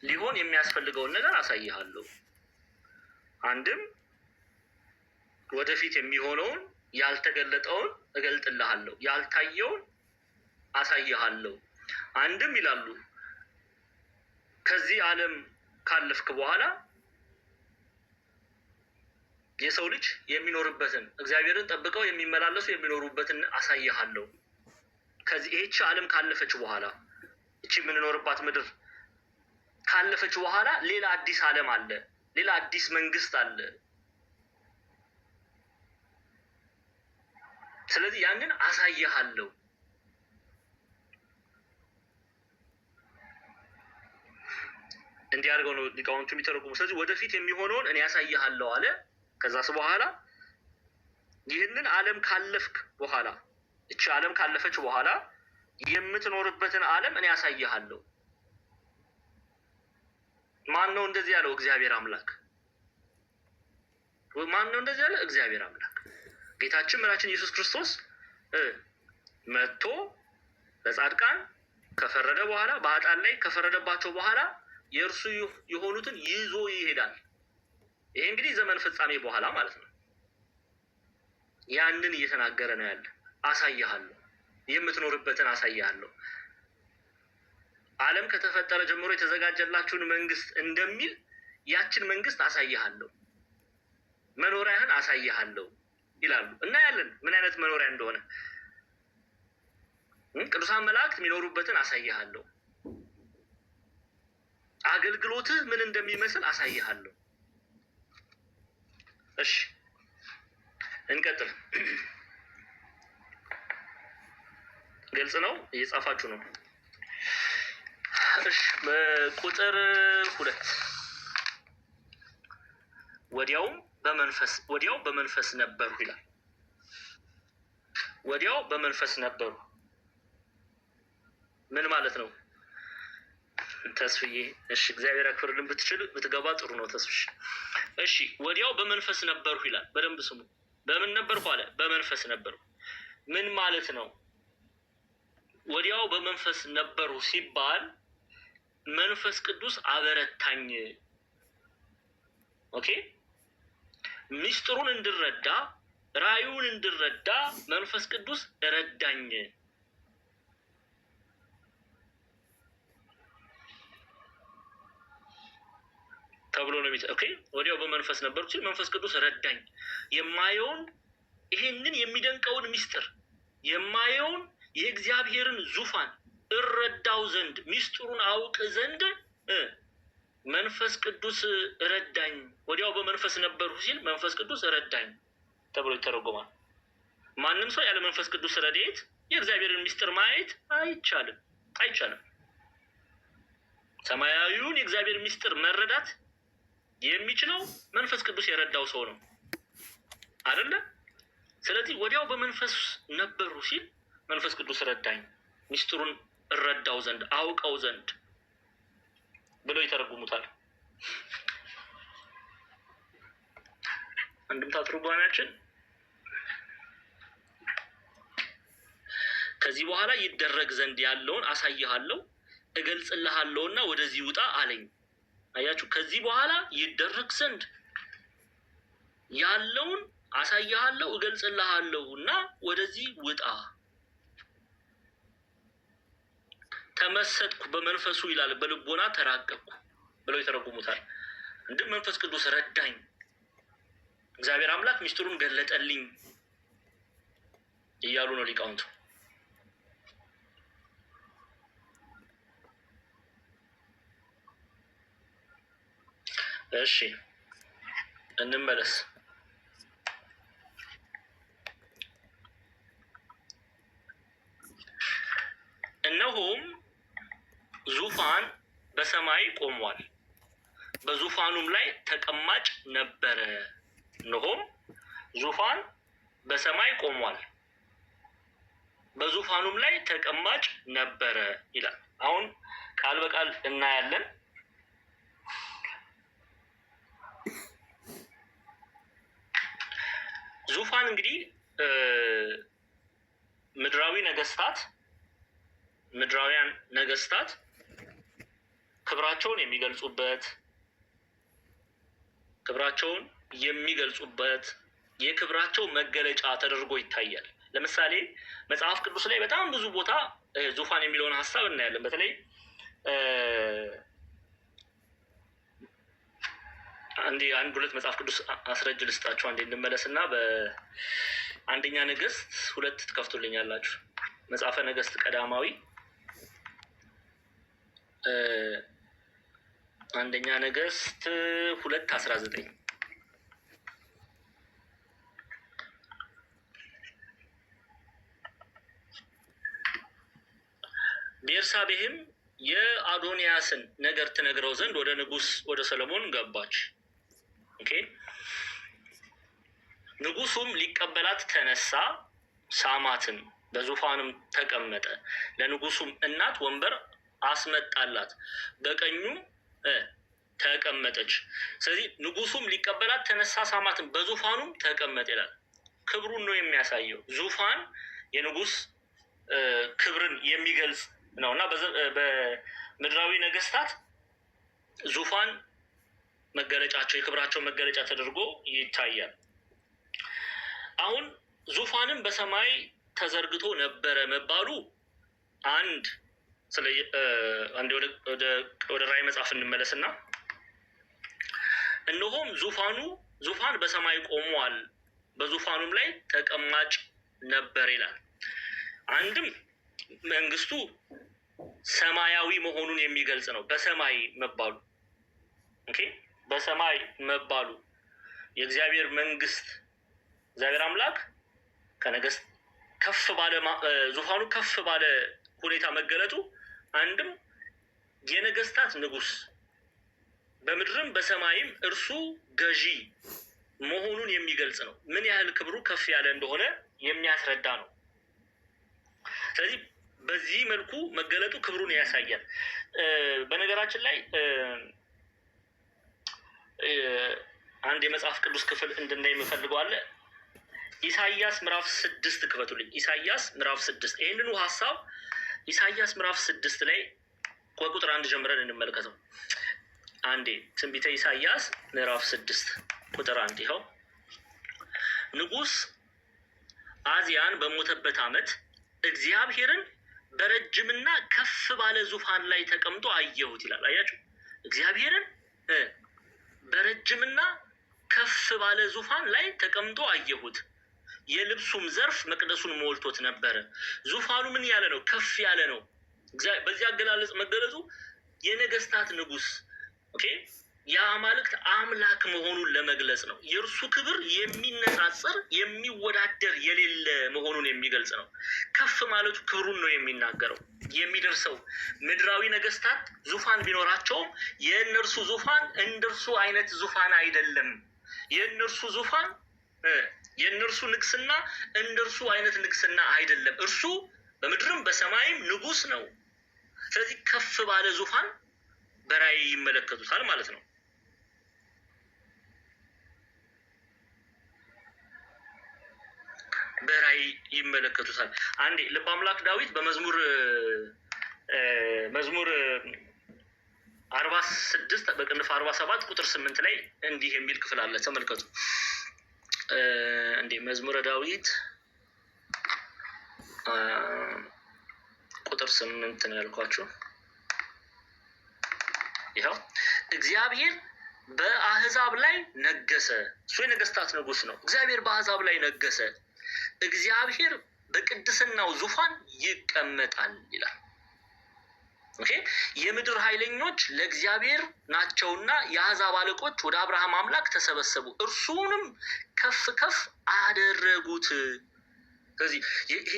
ሊሆን የሚያስፈልገውን ነገር አሳይሃለሁ። አንድም ወደፊት የሚሆነውን ያልተገለጠውን እገልጥልሃለሁ፣ ያልታየውን አሳይሃለሁ። አንድም ይላሉ ከዚህ ዓለም ካለፍክ በኋላ የሰው ልጅ የሚኖርበትን እግዚአብሔርን ጠብቀው የሚመላለሱ የሚኖሩበትን አሳይሃለሁ። ከዚህ ይህች ዓለም ካለፈች በኋላ እቺ የምንኖርባት ምድር ካለፈች በኋላ ሌላ አዲስ ዓለም አለ፣ ሌላ አዲስ መንግስት አለ። ስለዚህ ያንን አሳይሃለሁ። እንዲህ አድርገው ነው ሊቃውንቱ የሚተረጉሙ። ስለዚህ ወደፊት የሚሆነውን እኔ ያሳይሃለሁ አለ። ከዛስ በኋላ ይህንን ዓለም ካለፍክ በኋላ እቺ ዓለም ካለፈች በኋላ የምትኖርበትን ዓለም እኔ ያሳይሃለሁ። ማን ነው እንደዚህ ያለው? እግዚአብሔር አምላክ። ማን ነው እንደዚህ ያለ? እግዚአብሔር አምላክ። ጌታችን መድኃኒታችን ኢየሱስ ክርስቶስ መጥቶ ለጻድቃን ከፈረደ በኋላ በኃጥአን ላይ ከፈረደባቸው በኋላ የእርሱ የሆኑትን ይዞ ይሄዳል። ይሄ እንግዲህ ዘመን ፍጻሜ በኋላ ማለት ነው። ያንን እየተናገረ ነው ያለ። አሳይሃለሁ፣ የምትኖርበትን አሳይሃለሁ። ዓለም ከተፈጠረ ጀምሮ የተዘጋጀላችሁን መንግስት እንደሚል ያችን መንግስት አሳይሃለሁ፣ መኖሪያህን አሳይሃለሁ ይላሉ። እና ያለን ምን አይነት መኖሪያ እንደሆነ ቅዱሳን መላእክት የሚኖሩበትን አሳይሃለሁ፣ አገልግሎትህ ምን እንደሚመስል አሳይሃለሁ። እሺ እንቀጥል። ግልጽ ነው? እየጻፋችሁ ነው? ቁጥር 2 ወዲያው በመንፈስ ነበሩ ይላል። ወዲያው በመንፈስ ነበሩ ምን ማለት ነው? ተስፍዬ እሺ፣ እግዚአብሔር አክብርልን። ብትገባ ጥሩ ነው ተስፍሽ። እሺ፣ ወዲያው በመንፈስ ነበሩ ይላል። በደንብ ስሙ። በምን ነበርኩ አለ? በመንፈስ ነበሩ። ምን ማለት ነው? ወዲያው በመንፈስ ነበሩ ሲባል መንፈስ ቅዱስ አበረታኝ። ኦኬ፣ ሚስጥሩን እንድረዳ ራእዩን እንድረዳ መንፈስ ቅዱስ ረዳኝ ተብሎ ነው የሚጠ ኦኬ። ወዲያው በመንፈስ ነበርኩ ሲል መንፈስ ቅዱስ ረዳኝ። የማየውን ይሄንን የሚደንቀውን ሚስጥር የማየውን የእግዚአብሔርን ዙፋን እረዳው ዘንድ ሚስጥሩን አውቅ ዘንድ መንፈስ ቅዱስ ረዳኝ። ወዲያው በመንፈስ ነበርኩ ሲል መንፈስ ቅዱስ ረዳኝ ተብሎ ይተረጎማል። ማንም ሰው ያለ መንፈስ ቅዱስ ረድኤት የእግዚአብሔርን ሚስጥር ማየት አይቻልም። ሰማያዊውን የእግዚአብሔር ሚስጥር መረዳት የሚችለው መንፈስ ቅዱስ የረዳው ሰው ነው አይደለ? ስለዚህ ወዲያው በመንፈስ ነበሩ ሲል መንፈስ ቅዱስ ረዳኝ፣ ሚስጥሩን እረዳው ዘንድ አውቀው ዘንድ ብለው ይተረጉሙታል። አንድምታ ትርጓሜያችን ከዚህ በኋላ ይደረግ ዘንድ ያለውን አሳይሃለሁ እገልጽልሃለሁና ወደዚህ ውጣ አለኝ። አያችሁ፣ ከዚህ በኋላ ይደረግ ዘንድ ያለውን አሳይሃለሁ እገልጽልሃለሁና ወደዚህ ውጣ። ተመሰጥኩ በመንፈሱ ይላል፣ በልቦና ተራቀቅኩ ብለው ይተረጉሙታል። እንድም መንፈስ ቅዱስ ረዳኝ፣ እግዚአብሔር አምላክ ሚስጥሩን ገለጠልኝ እያሉ ነው ሊቃውንቱ። እሺ እንመለስ። እነሆም ዙፋን በሰማይ ቆሟል፣ በዙፋኑም ላይ ተቀማጭ ነበረ። እነሆም ዙፋን በሰማይ ቆሟል፣ በዙፋኑም ላይ ተቀማጭ ነበረ ይላል። አሁን ቃል በቃል እናያለን። ዙፋን እንግዲህ ምድራውያን ነገስታት ክብራቸውን የሚገልጹበት የክብራቸው መገለጫ ተደርጎ ይታያል። ለምሳሌ መጽሐፍ ቅዱስ ላይ በጣም ብዙ ቦታ ዙፋን የሚለውን ሀሳብ እናያለን። በተለይ አንድ ሁለት መጽሐፍ ቅዱስ አስረጅ ልስጣችሁ። አንዴ እንመለስና በአንደኛ ነገስት 2 ትከፍቱልኛላችሁ። መጽሐፈ ነገስት ቀዳማዊ አንደኛ ነገስት 2:19 ቤርሳቤህም የአዶንያስን ነገር ትነግረው ዘንድ ወደ ንጉስ ወደ ሰሎሞን ገባች። ኦኬ። ንጉሱም ሊቀበላት ተነሳ፣ ሳማትም፣ በዙፋንም ተቀመጠ። ለንጉሱም እናት ወንበር አስመጣላት፣ በቀኙም ተቀመጠች። ስለዚህ ንጉሱም ሊቀበላት ተነሳ፣ ሳማትም፣ በዙፋኑም ተቀመጠ ይላል። ክብሩን ነው የሚያሳየው። ዙፋን የንጉስ ክብርን የሚገልጽ ነው እና በምድራዊ ነገስታት ዙፋን መገለጫቸው የክብራቸው መገለጫ ተደርጎ ይታያል። አሁን ዙፋንም በሰማይ ተዘርግቶ ነበረ መባሉ አንድ ወደ ራዕይ መጽሐፍ እንመለስና እነሆም ዙፋን በሰማይ ቆሟል፣ በዙፋኑም ላይ ተቀማጭ ነበር ይላል። አንድም መንግስቱ ሰማያዊ መሆኑን የሚገልጽ ነው። በሰማይ መባሉ ኦኬ፣ በሰማይ መባሉ የእግዚአብሔር መንግስት እግዚአብሔር አምላክ ከነገስት ከፍ ባለ ዙፋኑ ከፍ ባለ ሁኔታ መገለጡ አንድም የነገስታት ንጉስ በምድርም በሰማይም እርሱ ገዢ መሆኑን የሚገልጽ ነው። ምን ያህል ክብሩ ከፍ ያለ እንደሆነ የሚያስረዳ ነው። ስለዚህ በዚህ መልኩ መገለጡ ክብሩን ያሳያል። በነገራችን ላይ አንድ የመጽሐፍ ቅዱስ ክፍል እንድናይ የምፈልገው አለ። ኢሳይያስ ምዕራፍ 6 ክፈቱልኝ። ኢሳይያስ ምዕራፍ 6 ይህንኑ ሀሳብ ኢሳይያስ ምዕራፍ 6 ላይ ከቁጥር 1 ጀምረን እንመልከተው። አንዴ ትንቢተ ኢሳይያስ ምዕራፍ 6 ቁጥር 1 ይኸው። ንጉሥ አዝያን በሞተበት ዓመት እግዚአብሔርን በረጅምና ከፍ ባለ ዙፋን ላይ ተቀምጦ አየሁት ይላል። አያችሁ፣ እግዚአብሔርን በረጅምና ከፍ ባለ ዙፋን ላይ ተቀምጦ አየሁት። የልብሱም ዘርፍ መቅደሱን ሞልቶት ነበረ። ዙፋኑ ምን ያለ ነው? ከፍ ያለ ነው። በዚህ አገላለጽ መገለጹ የነገስታት ንጉስ የአማልክት አምላክ መሆኑን ለመግለጽ ነው። የእርሱ ክብር የሚነጻጸር የሚወዳደር የሌለ መሆኑን የሚገልጽ ነው። ከፍ ማለቱ ክብሩን ነው የሚናገረው። የሚደርሰው ምድራዊ ነገስታት ዙፋን ቢኖራቸውም የእነርሱ ዙፋን እንደርሱ አይነት ዙፋን አይደለም። የእነርሱ ዙፋን የእነርሱ ንግስና እንደርሱ አይነት ንግስና አይደለም። እርሱ በምድርም በሰማይም ንጉስ ነው። ስለዚህ ከፍ ባለ ዙፋን በራእይ ይመለከቱታል ማለት ነው። በራእይ ይመለከቱታል። አንዴ ልበ አምላክ ዳዊት በመዝሙር 46 በቅንፍ 47 ቁጥር 8 ላይ እንዲህ የሚል ክፍል አለ። ተመልከቱ። እንዴ መዝሙረ ዳዊት ቁጥር 8 ነው ያልኳችሁ። ይኸው እግዚአብሔር በአህዛብ ላይ ነገሰ። እሱ የነገስታት ንጉስ ነው። እግዚአብሔር በአህዛብ ላይ ነገሰ። እግዚአብሔር በቅድስናው ዙፋን ይቀመጣል ይላል። የምድር ኃይለኞች ለእግዚአብሔር ናቸውና የአህዛብ አለቆች ወደ አብርሃም አምላክ ተሰበሰቡ፣ እርሱንም ከፍ ከፍ አደረጉት። ስለዚህ ይሄ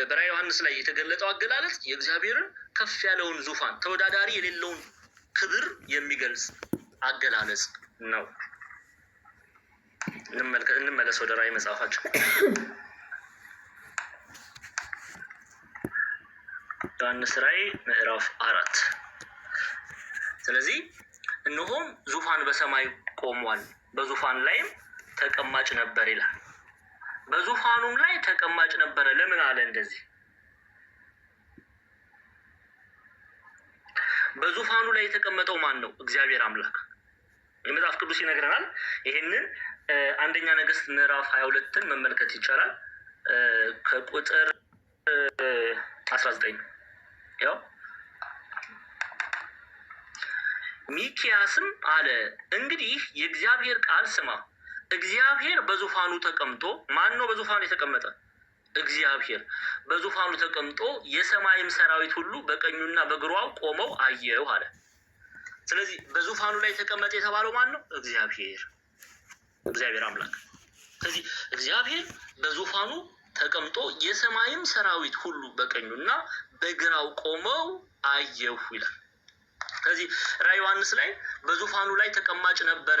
በራዕየ ዮሐንስ ላይ የተገለጠው አገላለጽ የእግዚአብሔርን ከፍ ያለውን ዙፋን ተወዳዳሪ የሌለውን ክብር የሚገልጽ አገላለጽ ነው። እንመለስ ወደ ራዕይ መጽሐፋችን። ዮሐንስ ራዕይ ምዕራፍ 4። ስለዚህ እነሆም ዙፋን በሰማይ ቆሟል፣ በዙፋን ላይም ተቀማጭ ነበር ይላል። በዙፋኑም ላይ ተቀማጭ ነበረ። ለምን አለ እንደዚህ? በዙፋኑ ላይ የተቀመጠው ማን ነው? እግዚአብሔር አምላክ። የመጽሐፍ ቅዱስ ይነግረናል። ይህንን አንደኛ ነገስት ምዕራፍ 22ን መመልከት ይቻላል። ከቁጥር 19 ያው ሚኪያስም አለ እንግዲህ የእግዚአብሔር ቃል ስማ፣ እግዚአብሔር በዙፋኑ ተቀምጦ። ማን ነው በዙፋኑ የተቀመጠ? እግዚአብሔር በዙፋኑ ተቀምጦ የሰማይም ሰራዊት ሁሉ በቀኙና በግራው ቆመው አየሁ አለ። ስለዚህ በዙፋኑ ላይ ተቀመጠ የተባለው ማን ነው? እግዚአብሔር አምላክ። ስለዚህ እግዚአብሔር በዙፋኑ ተቀምጦ የሰማይም ሰራዊት ሁሉ በቀኙና በግራው ቆመው አየሁ ይላል። ስለዚህ ራዕየ ዮሐንስ ላይ በዙፋኑ ላይ ተቀማጭ ነበረ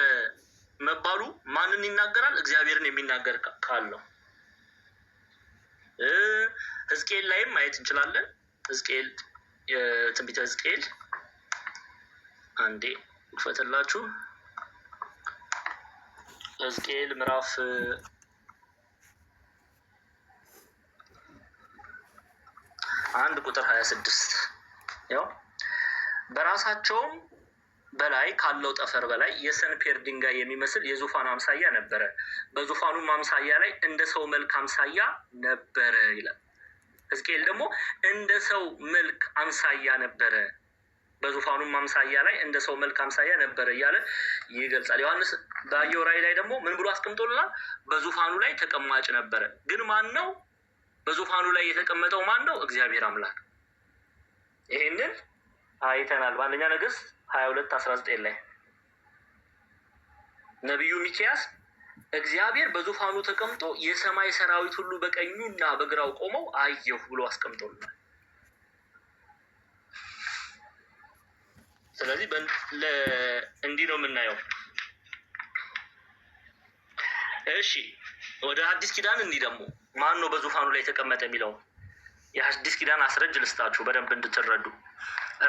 መባሉ ማንን ይናገራል? እግዚአብሔርን የሚናገር ቃል ነው። ሕዝቅኤል ላይም ማየት እንችላለን። ሕዝቅኤል የትንቢተ ሕዝቅኤል አንዴ ይፈተላችሁ። ሕዝቅኤል ምዕራፍ 1 ቁጥር 26 ያው በራሳቸውም በላይ ካለው ጠፈር በላይ የሰንፔር ድንጋይ የሚመስል የዙፋኑ አምሳያ ነበረ፣ በዙፋኑም አምሳያ ላይ እንደ ሰው መልክ አምሳያ ነበረ ይላል። ሕዝቅኤል ደግሞ እንደ ሰው መልክ አምሳያ ነበረ፣ በዙፋኑም አምሳያ ላይ እንደ ሰው መልክ አምሳያ ነበረ እያለ ይገልጻል። ዮሐንስ ባየው ራእይ ላይ ደግሞ ምን ብሎ አስቀምጦልናል? በዙፋኑ ላይ ተቀማጭ ነበረ። ግን ማን ነው በዙፋኑ ላይ የተቀመጠው? ማን ነው? እግዚአብሔር አምላክ። ይሄንን አይተናል በአንደኛ ነገሥት 22:19 ላይ ነቢዩ ሚክያስ እግዚአብሔር በዙፋኑ ተቀምጦ የሰማይ ሰራዊት ሁሉ በቀኙና በግራው ቆመው አየሁ ብሎ አስቀምጦልናል። ስለዚህ እንዲህ ነው የምናየው። እሺ ወደ አዲስ ኪዳን እንዲህ ደግሞ ማን ነው በዙፋኑ ላይ የተቀመጠ የሚለው የአዲስ ኪዳን አስረጅ ልስጣችሁ በደንብ እንድትረዱ።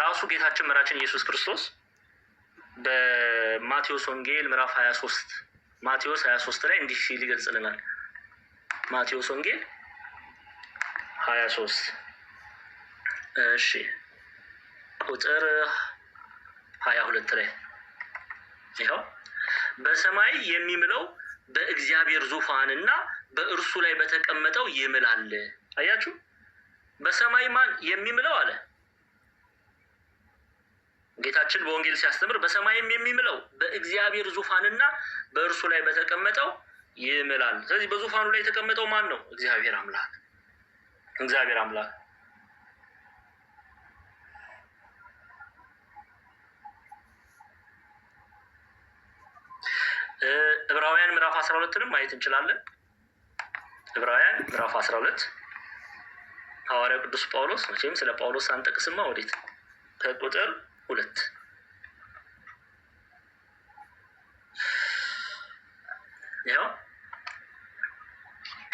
ራሱ ጌታችን መራችን ኢየሱስ ክርስቶስ በማቴዎስ ወንጌል ምዕራፍ 23 ማቴዎስ 23 ላይ እንዲህ ሲል ይገልጽልናል። ማቴዎስ ወንጌል 23 እሺ ቁጥር 22 ላይ ይኸው በሰማይ የሚምለው በእግዚአብሔር ዙፋን እና በእርሱ ላይ በተቀመጠው ይምላል። አያችሁ፣ በሰማይ ማን የሚምለው አለ ጌታችን በወንጌል ሲያስተምር፣ በሰማይም የሚምለው በእግዚአብሔር ዙፋንና በእርሱ ላይ በተቀመጠው ይምላል። ስለዚህ በዙፋኑ ላይ የተቀመጠው ማን ነው? እግዚአብሔር አምላክ። እግዚአብሔር አምላክ ዕብራውያን ምዕራፍ 12ንም ማየት እንችላለን። ዕብራውያን ምዕራፍ 12 ሐዋርያው ቅዱስ ጳውሎስ፣ መቼም ስለ ጳውሎስ አንጠቅስማ ወዴት፣ ከቁጥር 2 ያው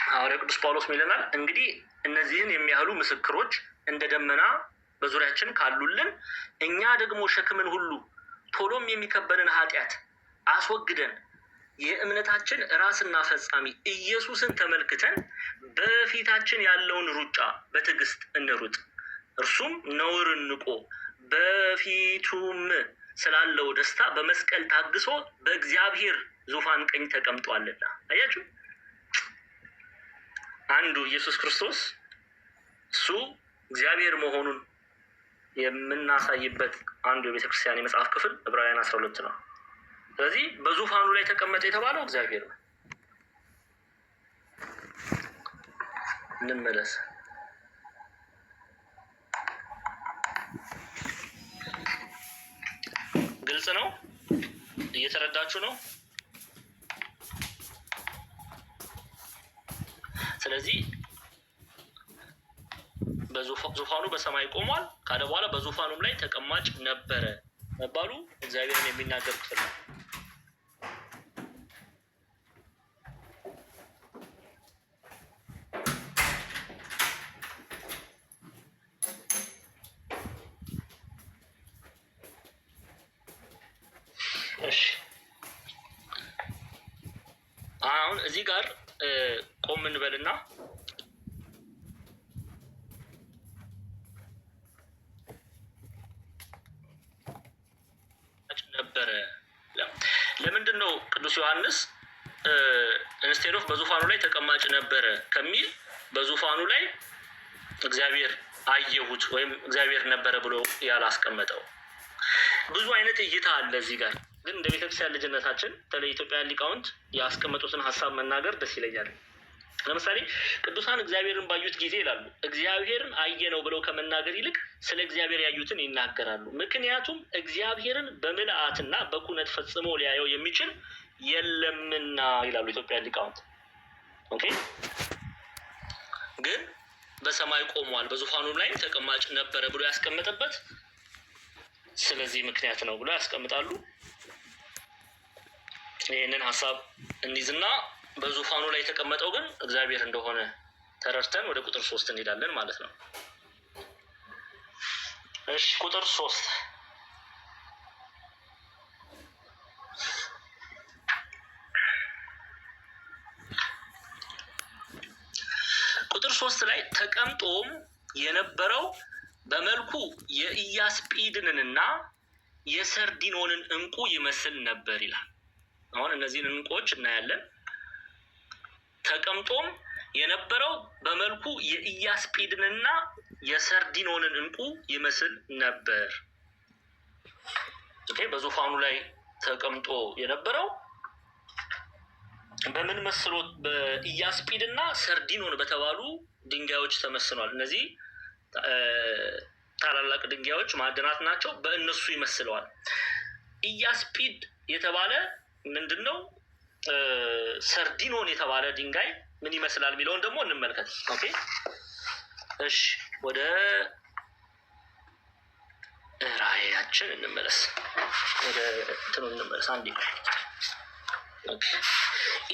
ሐዋርያው ቅዱስ ጳውሎስ ይለናል፣ እንግዲህ እነዚህን የሚያህሉ ምስክሮች እንደ ደመና በዙሪያችን ካሉልን እኛ ደግሞ ሸክምን ሁሉ ቶሎም የሚከበንን ኃጢአት አስወግደን የእምነታችን ራስና ፈጻሚ ኢየሱስን ተመልክተን በፊታችን ያለውን ሩጫ በትዕግስት እንሩጥ። እርሱም ነውርን ንቆ በፊቱም ስላለው ደስታ በመስቀል ታግሶ በእግዚአብሔር ዙፋን ቀኝ ተቀምጧልና። አያችሁ፣ አንዱ ኢየሱስ ክርስቶስ እሱ እግዚአብሔር መሆኑን የምናሳይበት አንዱ የቤተክርስቲያን የመጽሐፍ ክፍል ዕብራውያን 12 ነው። ስለዚህ በዙፋኑ ላይ ተቀመጠ የተባለው እግዚአብሔር ነው። እንመለስ። ግልጽ ነው? እየተረዳችሁ ነው? ስለዚህ ዙፋኑ በሰማይ ቆሟል ካለ በኋላ በዙፋኑም ላይ ተቀማጭ ነበረ መባሉ እግዚአብሔርን የሚናገር ክፍል ነው። አሁን እዚህ ጋር ቆም እንበልና ነበረ። ለምንድን ነው ቅዱስ ዮሐንስ ኢንስቴድ ኦፍ በዙፋኑ ላይ ተቀማጭ ነበረ ከሚል በዙፋኑ ላይ እግዚአብሔር አየሁት ወይም እግዚአብሔር ነበረ ብሎ ያላስቀመጠው? ብዙ አይነት እይታ አለ። እዚህ ጋር ግን እንደ ቤተክርስቲያን ልጅነታችን በተለይ ኢትዮጵያውያን ሊቃውንት ያስቀመጡትን ሀሳብ መናገር ደስ ይለኛል። ለምሳሌ ቅዱሳን እግዚአብሔርን ባዩት ጊዜ ይላሉ እግዚአብሔርን አየነው ብለው ከመናገር ይልቅ ስለ እግዚአብሔር ያዩትን ይናገራሉ። ምክንያቱም እግዚአብሔርን በምልአትና በኩነት ፈጽሞ ሊያየው የሚችል የለምና ይላሉ ኢትዮጵያውያን ሊቃውንት። ኦኬ፣ ግን በሰማይ ቆሟል በዙፋኑ ላይ ተቀማጭ ነበረ ብሎ ያስቀመጠበት ስለዚህ ምክንያት ነው ብሎ ያስቀምጣሉ። ይህንን ሀሳብ እንይዝና በዙፋኑ ላይ የተቀመጠው ግን እግዚአብሔር እንደሆነ ተረድተን ወደ ቁጥር 3 እንሄዳለን ማለት ነው። እሺ ቁጥር 3 ላይ ተቀምጦም የነበረው በመልኩ የኢያስጲድንና የሰርዲኖንን ዕንቁ ይመስል ነበር ይላል። አሁን እነዚህን ዕንቁዎች እናያለን። ተቀምጦም የነበረው በመልኩ የኢያስጲድንና የሰርዲኖንን ዕንቁ ይመስል ነበር። በዙፋኑ ላይ ተቀምጦ የነበረው በምን መስሎ? በኢያስጲድና ሰርዲኖን በተባሉ ድንጋዮች ተመስሏል። እነዚህ ታላላቅ ድንጋዮች ማዕድናት ናቸው። በእነሱ ይመስለዋል። ኢያስጲድ የተባለ ምንድን ነው? ሰርዲኖን የተባለ ድንጋይ ምን ይመስላል የሚለውን ደግሞ እንመልከት። ኦኬ፣ እሺ፣ ወደ ራእያችን እንመለስ፣ ወደ እንትኑ እንመለስ። አንዴ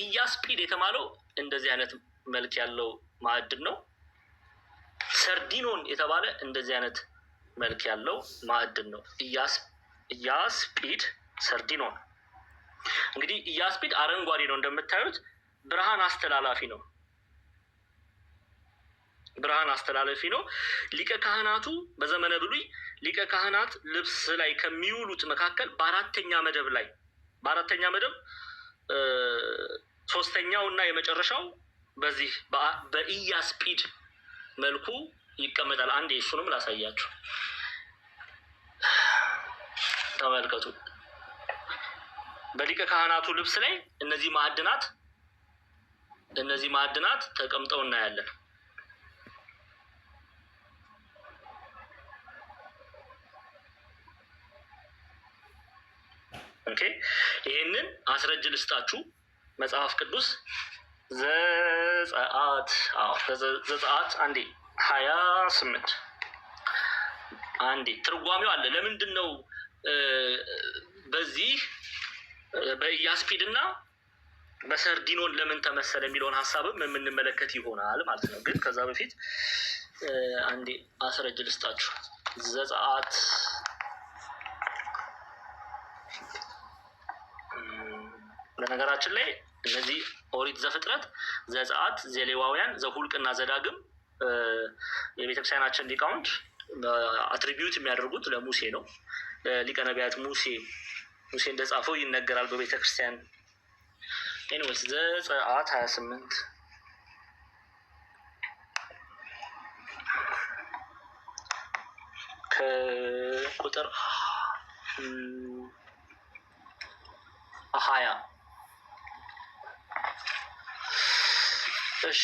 ኢያስጲድ የተባለው እንደዚህ አይነት መልክ ያለው ማዕድን ነው። ሰርዲኖን የተባለ እንደዚህ አይነት መልክ ያለው ማዕድን ነው። ኢያስጲድ፣ ሰርዲኖን። እንግዲህ ኢያስጲድ አረንጓዴ ነው እንደምታዩት፣ ብርሃን አስተላላፊ ነው። ብርሃን አስተላላፊ ነው። ሊቀ ካህናቱ በዘመነ ብሉይ ሊቀ ካህናት ልብስ ላይ ከሚውሉት መካከል በአራተኛ መደብ ሶስተኛው እና የመጨረሻው በዚህ በኢያስጲድ መልኩ ይቀመጣል። አንዴ እሱንም ላሳያችሁ፣ ተመልከቱ። በሊቀ ካህናቱ ልብስ ላይ እነዚህ ማዕድናት ተቀምጠው እናያለን። ኦኬ፣ ይህንን አስረጅ ልስጣችሁ። መጽሐፍ ቅዱስ ዘጸአት አንዴ 28 አንዴ ትርጓሜው አለ። ለምንድን ነው በዚህ በኢያስጲድ እና በሰርዲኖን ለምን ተመሰለ የሚለውን ሀሳብም የምንመለከት ይሆናል ማለት ነው። ግን ከዛ በፊት አንዴ አስረጅ ልስጣችሁ። ዘጸአት በነገራችን ላይ እነዚህ ኦሪት፣ ዘፍጥረት፣ ዘጸአት፣ ዘሌዋውያን፣ ዘሁልቅና ዘዳግም የቤተክርስቲያናችን ሊቃውንት አትሪቢዩት የሚያደርጉት ለሙሴ ነው። ሊቀ ነቢያት ሙሴ እንደጻፈው ይነገራል በቤተክርስቲያን። ኤኒዌይስ ዘጸአት 28 ከቁጥር 20 እሺ፣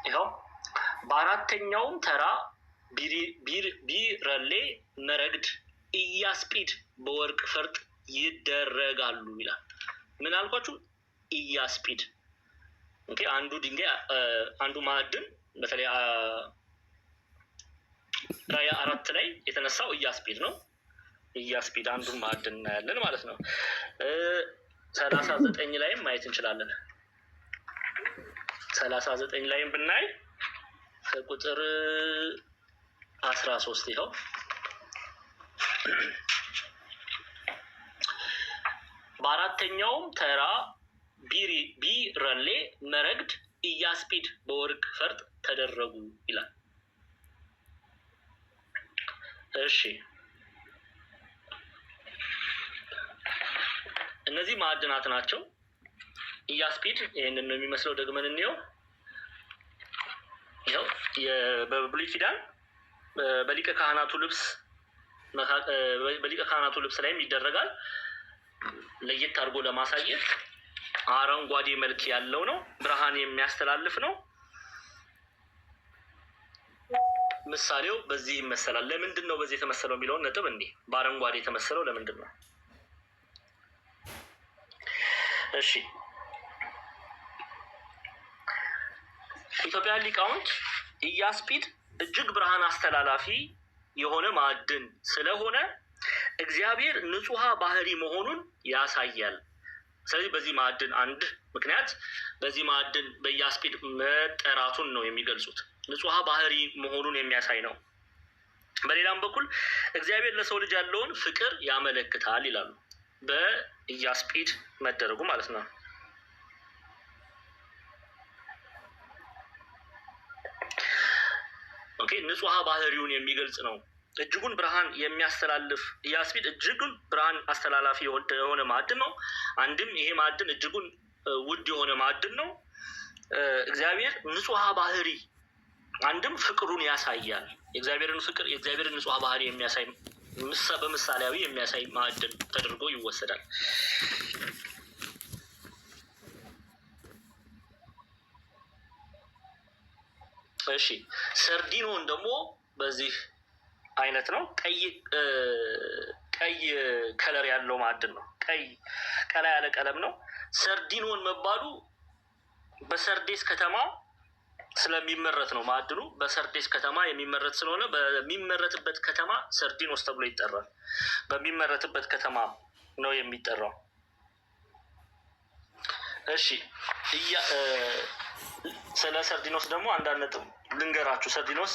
ይኸው በአራተኛውም ተራ ቢረሌ፣ መረግድ፣ ኢያስጲድ በወርቅ ፈርጥ ይደረጋሉ ይላል። ምን አልኳችሁ? ኢያስጲድ። አንዱ ድንጋይ አንዱ ማዕድን በተለይ ራእይ 4 ላይ የተነሳው ኢያስጲድ ነው። ኢያስጲድ አንዱ ማዕድን እናያለን ማለት ነው። 39 ላይም ማየት እንችላለን። 39 ላይም ብናይ ከቁጥር 13 ይኸው በአራተኛውም ተራ ቢረሌ፣ መረግድ፣ ኢያስጲድ በወርቅ ፈርጥ ተደረጉ ይላል። እሺ፣ እነዚህ ማዕድናት ናቸው። ኢያስጲድ ይህንን ነው የሚመስለው። ደግመን እንየው። ይኸው በብሉይ ኪዳን በሊቀ ካህናቱ ልብስ ላይም ይደረጋል። ለየት አድርጎ ለማሳየት አረንጓዴ መልክ ያለው ነው። ብርሃን የሚያስተላልፍ ነው። ምሳሌው በዚህ ይመሰላል። ለምንድን ነው በዚህ የተመሰለው የሚለውን ነጥብ እንዲህ በአረንጓዴ የተመሰለው ለምንድን ነው? እሺ፣ ኢትዮጵያን ሊቃውንት ኢያስጲድ እጅግ ብርሃን አስተላላፊ የሆነ ማዕድን ስለሆነ እግዚአብሔር ንጹሐ ባህሪ መሆኑን ያሳያል። ስለዚህ በዚህ ማዕድን አንድ ምክንያት በዚህ ማዕድን በኢያስጲድ መጠራቱን ነው የሚገልጹት። ንጹሐ ባህሪ መሆኑን የሚያሳይ ነው። በሌላም በኩል እግዚአብሔር ለሰው ልጅ ያለውን ፍቅር ያመለክታል ይላሉ። በኢያስጲድ መደረጉ ማለት ነው። ኦኬ፣ ንጹሐ ባህሪውን የሚገልጽ ነው። እጅጉን ብርሃን የሚያስተላልፍ ኢያስጲድ እጅጉን ብርሃን አስተላላፊ የሆነ ማዕድን ነው። አንድም ይሄ ማዕድን እጅጉን ውድ የሆነ ማዕድን ነው። እግዚአብሔር ንጹሐ ባህሪ አንድም ፍቅሩን ያሳያል። የእግዚአብሔርን ፍቅር የእግዚአብሔርን ንጹሐ ባህሪ የሚያሳይ በምሳሌያዊ የሚያሳይ ማዕድን ተደርጎ ይወሰዳል። እሺ፣ ሰርዲኖን ደግሞ በዚህ አይነት ነው። ቀይ ከለር ያለው ማዕድን ነው። ቀላ ያለ ቀለም ነው። ሰርዲኖን መባሉ በሰርዴስ ከተማ ስለሚመረት ነው። ማዕድኑ በሰርዴስ ከተማ የሚመረት ስለሆነ በሚመረትበት ከተማ ሰርዲኖስ ተብሎ ይጠራል። በሚመረትበት ከተማ ነው የሚጠራው። እሺ ስለ ሰርዲኖስ ደግሞ አንዳንድ ነጥብ ልንገራችሁ። ሰርዲኖስ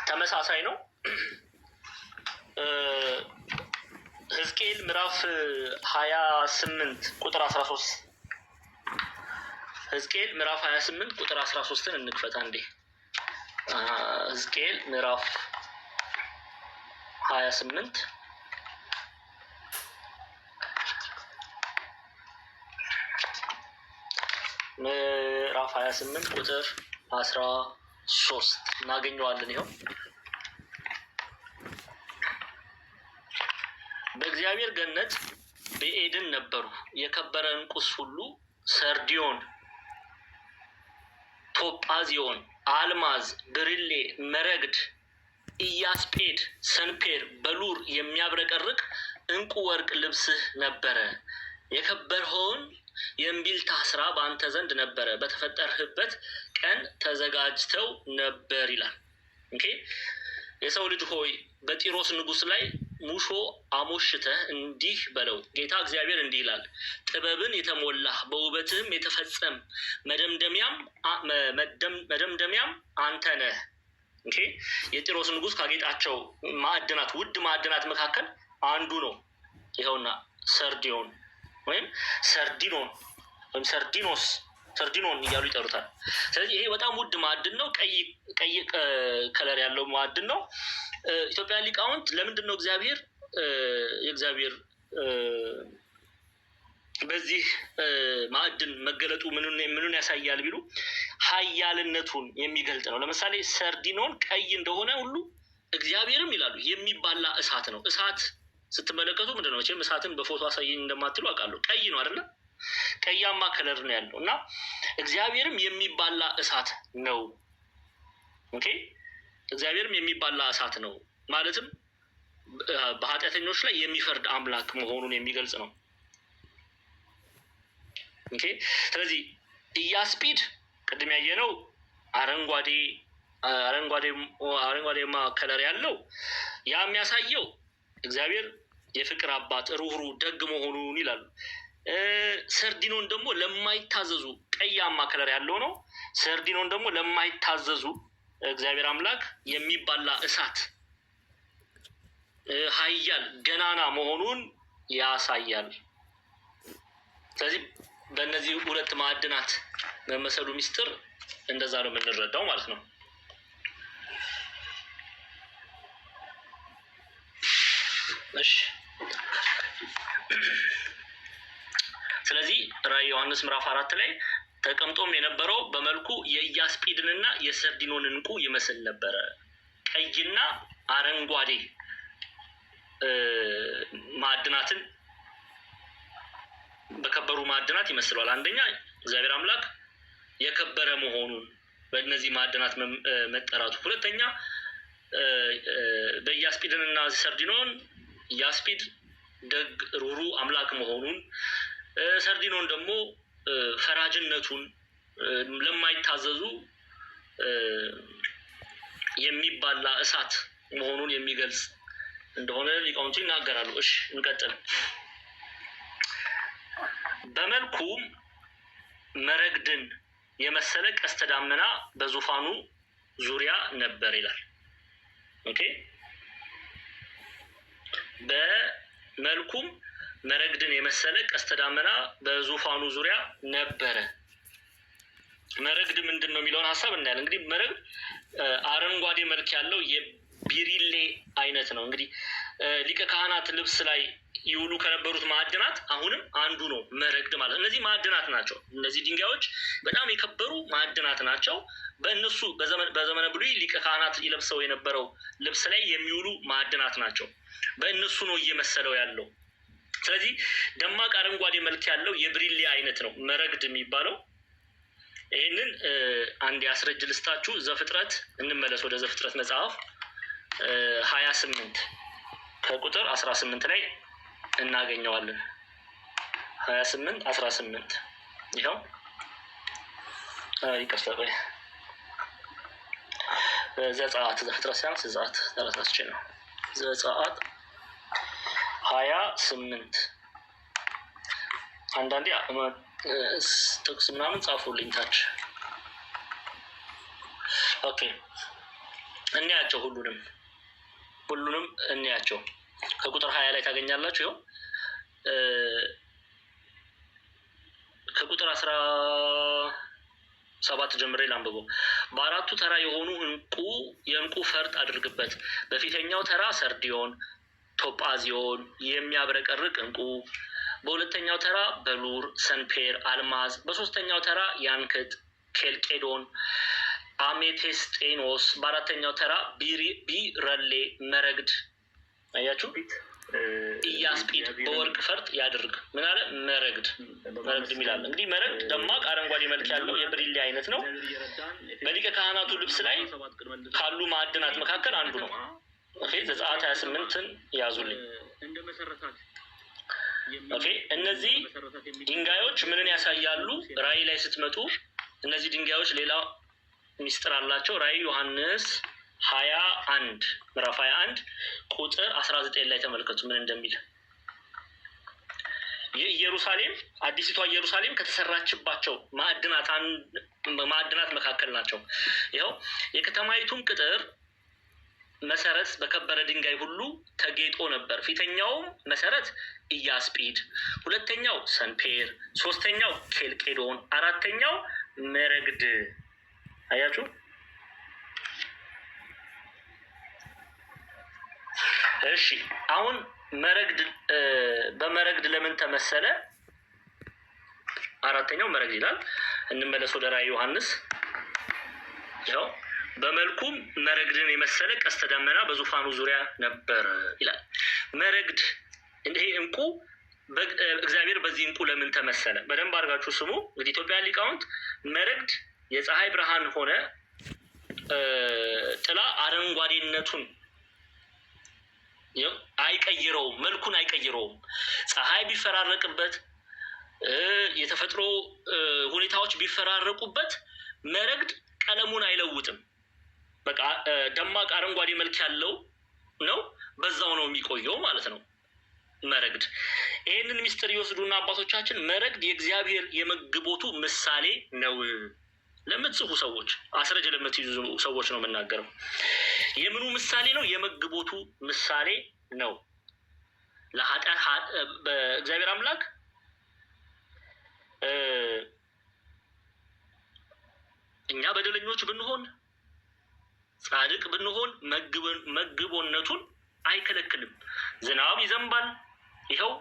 ተመሳሳይ ነው። ሕዝቅኤል ምዕራፍ 28 ቁጥር 13 ሕዝቅኤል ምዕራፍ 28 ቁጥር 13ን እንክፈት አንዴ። ሕዝቅኤል ምዕራፍ 28 ምዕራፍ 28 ቁጥር 13 እናገኘዋለን። ይኸው በእግዚአብሔር ገነት በኤድን ነበሩ የከበረ ዕንቁስ ሁሉ ሰርዲዮን፣ ቶጳዚዮን፣ አልማዝ፣ ብርሌ፣ መረግድ፣ ኢያስጴድ፣ ሰንፔር፣ በሉር የሚያብረቀርቅ ዕንቁ ወርቅ ልብስህ ነበረ። የከበርኸውን የእምቢልታ ስራ በአንተ ዘንድ ነበረ፣ በተፈጠርህበት ቀን ተዘጋጅተው ነበር ይላል። ኦኬ የሰው ልጅ ሆይ በጢሮስ ንጉሥ ላይ ሙሾ አሞሽተህ እንዲህ በለው፣ ጌታ እግዚአብሔር እንዲህ ይላል፣ ጥበብን የተሞላህ በውበትህም የተፈጸም መደምደሚያም አንተ ነህ። ኦኬ የጢሮስ ንጉሥ ካጌጣቸው ማዕድናት ውድ ማዕድናት መካከል አንዱ ነው። ይኸውና ሰርዲዮን ወይም ሰርዲኖን ወይም ሰርዲኖን እያሉ ይጠሩታል። ስለዚህ ይሄ በጣም ውድ ማዕድን ነው። ቀይ ከለር ያለው ማዕድን ነው። ኢትዮጵያ ሊቃውንት ለምንድን ነው የእግዚአብሔር በዚህ ማዕድን መገለጡ ምኑን ያሳያል ቢሉ ኃያልነቱን የሚገልጥ ነው። ለምሳሌ ሰርዲኖን ቀይ እንደሆነ ሁሉ እግዚአብሔርም ይላሉ የሚባላ እሳት ነው። እሳት ስትመለከቱ ምንድን ነው? መቼም እሳትን በፎቶ አሳየኝ እንደማትሉ አውቃለሁ። ቀይ ነው አይደለ? ቀያማ ከለር ነው ያለው እና እግዚአብሔርም የሚባላ እሳት ነው። ኦኬ እግዚአብሔርም የሚባላ እሳት ነው ማለትም በኃጢአተኞች ላይ የሚፈርድ አምላክ መሆኑን የሚገልጽ ነው። ኦኬ ስለዚህ ኢያስጲድ ቅድም ያየነው አረንጓዴማ ከለር ያለው ያ የሚያሳየው እግዚአብሔር የፍቅር አባት ሩህሩህ ደግ መሆኑን ይላሉ። ሰርዲኖን ደግሞ ለማይታዘዙ ቀያማ ከለር ያለው ነው። ሰርዲኖን ደግሞ ለማይታዘዙ እግዚአብሔር አምላክ የሚባላ እሳት ኃያል ገናና መሆኑን ያሳያል። ስለዚህ በእነዚህ ሁለት ማዕድናት መመሰሉ ሚስጥር እንደዛ ነው የምንረዳው ማለት ነው። እሺ ስለዚህ ራዕይ ዮሐንስ ምዕራፍ 4 ላይ ተቀምጦም የነበረው በመልኩ የኢያስጲድንና የሰርዲኖን ዕንቁ ይመስል ነበረ። ቀይና አረንጓዴ ማዕድናትን በከበሩ ማዕድናት ይመስለዋል። አንደኛ እግዚአብሔር አምላክ የከበረ መሆኑን በእነዚህ ማዕድናት መጠራቱ፣ ሁለተኛ በኢያስጲድንና ሰርዲኖን ኢያስጲድ ደግ ሩህሩህ አምላክ መሆኑን፣ ሰርዲኖን ደግሞ ፈራጅነቱን ለማይታዘዙ የሚባላ እሳት መሆኑን የሚገልጽ እንደሆነ ሊቃውንቱ ይናገራሉ። እሺ እንቀጥል። በመልኩም መረግድን የመሰለ ቀስተ ደመና በዙፋኑ ዙሪያ ነበር ይላል። ኦኬ በመልኩም መረግድን የመሰለ ቀስተ ደመና በዙፋኑ ዙሪያ ነበረ። መረግድ ምንድን ነው የሚለውን ሀሳብ እናያለን። እንግዲህ መረግድ አረንጓዴ መልክ ያለው የቢሪሌ አይነት ነው። እንግዲህ ሊቀ ካህናት ልብስ ላይ ይውሉ ከነበሩት ማዕድናት አሁንም አንዱ ነው መረግድ ማለት። እነዚህ ማዕድናት ናቸው። እነዚህ ድንጋዮች በጣም የከበሩ ማዕድናት ናቸው። በእነሱ በዘመነ ብሉይ ሊቀ ካህናት ይለብሰው የነበረው ልብስ ላይ የሚውሉ ማዕድናት ናቸው። በእነሱ ነው እየመሰለው ያለው። ስለዚህ ደማቅ አረንጓዴ መልክ ያለው የብሪሌ አይነት ነው መረግድ የሚባለው። ይህንን አንድ ያስረጅ ልስታችሁ። ዘፍጥረት እንመለስ። ወደ ዘፍጥረት መጽሐፍ 28 ከቁጥር 18 ላይ እናገኘዋለን። 28 18 ይኸው ይቀርታ ቆይ ዘጸአት ዘፍጥረት ሳይሆን ዘጸአት ተረሳስቼ ነው። ዘጸአት 28 አንዳንዴ ጥቅስ ምናምን ጻፉልኝ ታች። ኦኬ እንያቸው፣ ሁሉንም እንያቸው። ከቁጥር 20 ላይ ታገኛላችሁ። ከቁጥር 17 ጀምሬ ላንብበው። በአራቱ ተራ የሆኑ የዕንቁ ፈርጥ አድርግበት። በፊተኛው ተራ ሰርዲዮን፣ ቶጳዚዮን የሚያብረቀርቅ ዕንቁ፣ በሁለተኛው ተራ በሉር፣ ሰንፔር፣ አልማዝ፣ በሶስተኛው ተራ ያንክት፣ ኬልቄዶን፣ አሜቴስጤኖስ፣ በአራተኛው ተራ ቢረሌ፣ መረግድ። አያችሁ፣ ኢያስጲድ በወርቅ ፈርጥ ያድርግ። ምን አለ? መረግድ የሚላል። እንግዲህ መረግድ ደማቅ አረንጓዴ መልክ ያለው የብሪሌ አይነት ነው። በሊቀ ካህናቱ ልብስ ላይ ካሉ ማዕድናት መካከል አንዱ ነው። ዘጸአት 28ን ያዙልኝ። እነዚህ ድንጋዮች ምንን ያሳያሉ? ራእይ ላይ ስትመጡ እነዚህ ድንጋዮች ሌላ ሚስጥር አላቸው። ራእይ ዮሐንስ 21 ምዕራፍ 21 ቁጥር 19 ላይ ተመልከቱ ምን እንደሚል። የኢየሩሳሌም አዲሲቷ ኢየሩሳሌም ከተሰራችባቸው ማዕድናት መካከል ናቸው። ይኸው የከተማይቱም ቅጥር መሰረት በከበረ ድንጋይ ሁሉ ተጌጦ ነበር። ፊተኛው መሰረት ኢያስጲድ፣ ሁለተኛው ሰንፔር፣ ሶስተኛው ኬልቄዶን፣ አራተኛው መረግድ። አያችሁ። እሺ አሁን መረግድ በመረግድ ለምን ተመሰለ? አራተኛው መረግድ ይላል። እንመለስ ወደ ራእይ ዮሐንስ። ያው በመልኩም መረግድን የመሰለ ቀስተ ደመና በዙፋኑ ዙሪያ ነበር ይላል። መረግድ እንዲህ ዕንቁ እግዚአብሔር በዚህ ዕንቁ ለምን ተመሰለ? በደንብ አድርጋችሁ ስሙ። እንግዲህ ኢትዮጵያ ሊቃውንት መረግድ የፀሐይ ብርሃን ሆነ ጥላ አረንጓዴነቱን አይቀይረውም፣ መልኩን አይቀይረውም። ፀሐይ ቢፈራረቅበት፣ የተፈጥሮ ሁኔታዎች ቢፈራረቁበት መረግድ ቀለሙን አይለውጥም። በቃ ደማቅ አረንጓዴ መልክ ያለው ነው፣ በዛው ነው የሚቆየው ማለት ነው መረግድ። ይህንን ሚስጥር ይወስዱና አባቶቻችን መረግድ የእግዚአብሔር የመግቦቱ ምሳሌ ነው ለምትጽፉ ሰዎች፣ አስረጅ ለምትይዙ ሰዎች ነው የምናገረው። የምኑ ምሳሌ ነው? የመግቦቱ ምሳሌ ነው። ለኃጢአት በእግዚአብሔር አምላክ እኛ በደለኞች ብንሆን ጻድቅ ብንሆን መግቦነቱን አይከለክልም። ዝናብ ይዘንባል። ይኸው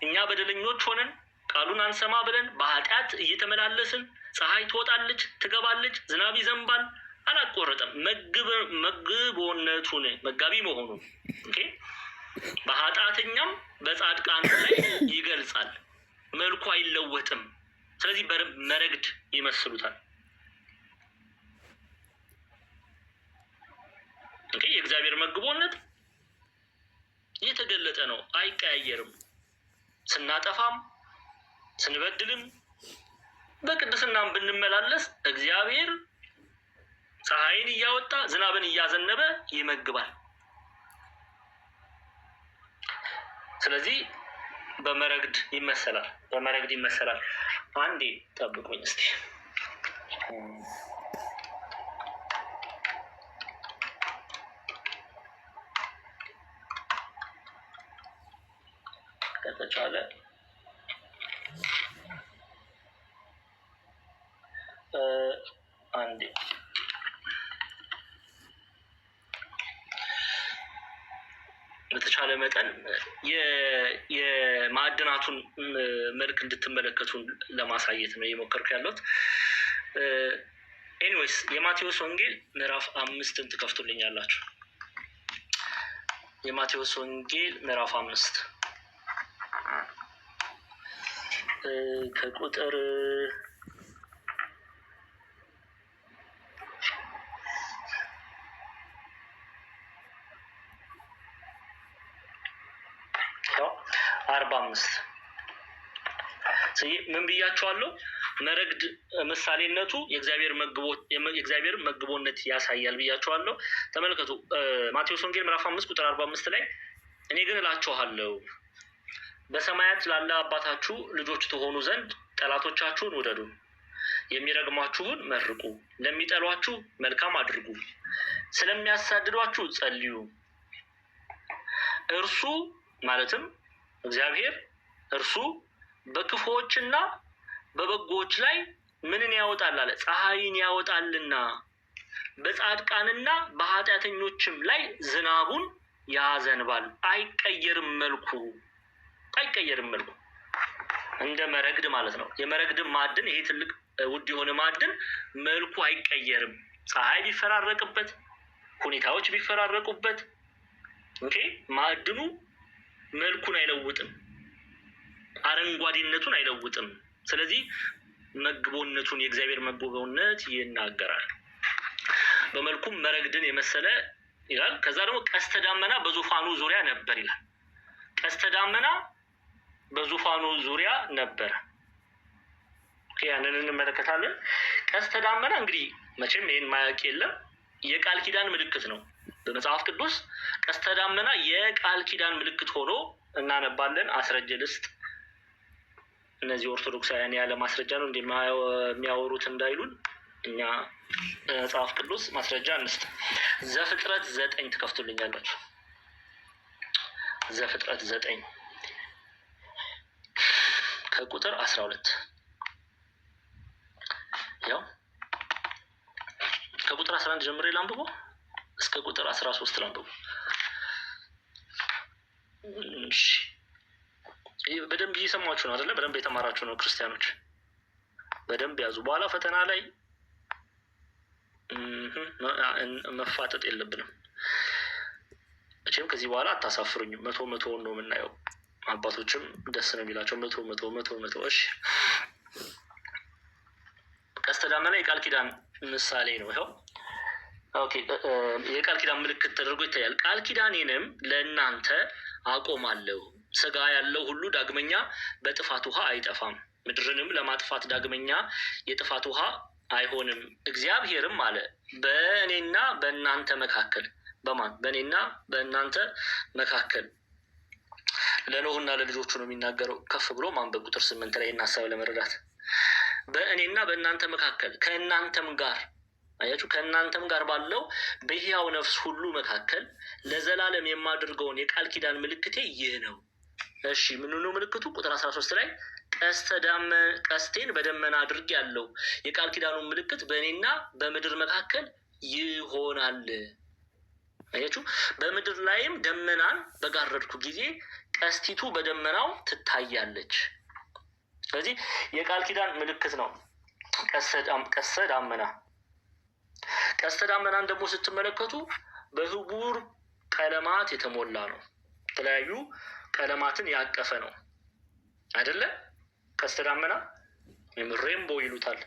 እኛ በደለኞች ሆነን ቃሉን አንሰማ ብለን በኃጢአት እየተመላለስን ፀሐይ ትወጣለች፣ ትገባለች፣ ዝናብ ይዘንባል፣ አላቆረጠም። መግቦነቱን መጋቢ መሆኑን በኃጢአተኛም በጻድቃን ላይ ይገልጻል። መልኩ አይለወጥም። ስለዚህ መረግድ ይመስሉታል። የእግዚአብሔር መግቦነት የተገለጠ ነው፣ አይቀያየርም። ስናጠፋም ስንበድልም በቅድስናም ብንመላለስ እግዚአብሔር ፀሐይን እያወጣ ዝናብን እያዘነበ ይመግባል። ስለዚህ በመረግድ ይመሰላል። አንዴ ጠብቁኝ እስቲ። ከተቻለ አንዴ በተቻለ መጠን የማዕድናቱን መልክ እንድትመለከቱ ለማሳየት ነው እየሞከርኩ ያለሁት። ኤኒዌይስ የማቴዎስ ወንጌል ምዕራፍ 5 ትከፍቱልኛላችሁ። የማቴዎስ ወንጌል ምዕራፍ 5 ከቁጥር ምን ብያቸዋለሁ? መረግድ ምሳሌነቱ የእግዚአብሔር መግቦነት ያሳያል ብያቸዋለሁ። ተመልከቱ ማቴዎስ ወንጌል ምዕራፍ 5 ቁጥር 45 ላይ እኔ ግን እላችኋለሁ በሰማያት ላለ አባታችሁ ልጆች ትሆኑ ዘንድ ጠላቶቻችሁን ውደዱ፣ የሚረግሟችሁን መርቁ፣ ለሚጠሏችሁ መልካም አድርጉ፣ ስለሚያሳድዷችሁ ጸልዩ። እርሱ ማለትም እግዚአብሔር እርሱ በክፉዎችና በበጎዎች ላይ ምንን ያወጣል አለ? ፀሐይን ያወጣልና በጻድቃንና በኃጢአተኞችም ላይ ዝናቡን ያዘንባል። አይቀየርም መልኩ እንደ መረግድ ማለት ነው። የመረግድ ማዕድን ይሄ ትልቅ ውድ የሆነ ማዕድን መልኩ አይቀየርም። ፀሐይ ቢፈራረቅበት፣ ሁኔታዎች ቢፈራረቁበት ማዕድኑ መልኩን አይለውጥም፣ አረንጓዴነቱን አይለውጥም። ስለዚህ መግቦነቱን የእግዚአብሔር መግቦነት ይናገራል። በመልኩም መረግድን የመሰለ ይላል። ከዛ ደግሞ ቀስተ ዳመና በዙፋኑ ዙሪያ ነበር ይላል። ቀስተ ዳመና በዙፋኑ ዙሪያ ነበረ። ያንን እንመለከታለን። ቀስተ ዳመና እንግዲህ መቼም ይህን ማያውቅ የለም፣ የቃል ኪዳን ምልክት ነው። በመጽሐፍ ቅዱስ ቀስተ ዳመና የቃል ኪዳን ምልክት ሆኖ እናነባለን። አስረጀ ልስጥ። እነዚህ ኦርቶዶክሳውያን ያለ ማስረጃ ነው እንዴ የሚያወሩት እንዳይሉን እኛ መጽሐፍ ቅዱስ ማስረጃ እንስጥ። ዘፍጥረት 9 ትከፍቱልኛላችሁ። ዘፍጥረት 9 ከቁጥር 12 ያው ከቁጥር 11 ጀምሬ ላንብቦ እስከ ቁጥር 13 ላንብቦ። እሺ በደንብ እየሰማችሁ ነው አይደለ? በደንብ የተማራችሁ ነው ክርስቲያኖች፣ በደንብ ያዙ። በኋላ ፈተና ላይ መፋጠጥ የለብንም። መቼም ከዚህ በኋላ አታሳፍሩኝም። መቶ ነው የምናየው። አባቶችም ደስ ነው የሚላቸው መቶ። እሺ ቀስተ ዳመና የቃል ኪዳን ምሳሌ ነው። ይኸው ኦኬ፣ የቃል ኪዳን ምልክት ተደርጎ ይታያል። ቃል ኪዳኔንም ለእናንተ አቆማለሁ፣ ስጋ ያለው ሁሉ ዳግመኛ በጥፋት ውሃ አይጠፋም፣ ምድርንም ለማጥፋት ዳግመኛ የጥፋት ውሃ አይሆንም። እግዚአብሔርም አለ በእኔና በእናንተ መካከል በእኔና በእናንተ መካከል ለኖህና ለልጆቹ ነው የሚናገረው። ከፍ ብሎ ማንበብ ቁጥር 8 ላይ እናሳብ ለመረዳት በእኔና በእናንተ መካከል ከእናንተም ጋር አያችሁ፣ ከእናንተም ጋር ባለው በሕያው ነፍስ ሁሉ መካከል ለዘላለም የማደርገውን የቃል ኪዳን ምልክቴ ይህ ነው። እሺ ምን ነው ምልክቱ? ቁጥር 13 ላይ ቀስቴን በደመና አድርግ ያለው የቃል ኪዳኑን ምልክት በእኔና በምድር መካከል ይሆናል። አያችሁ፣ በምድር ላይም ደመናን በጋረድኩ ጊዜ ቀስቲቱ በደመናው ትታያለች። ስለዚህ የቃል ኪዳን ምልክት ነው ቀስተ ዳመና። ቀስተ ዳመናን ደግሞ ስትመለከቱ በህቡር ቀለማት የተሞላ ነው። የተለያዩ ቀለማትን ያቀፈ ነው አይደለ? ቀስተ ዳመና ወይም ሬንቦ ይሉታል።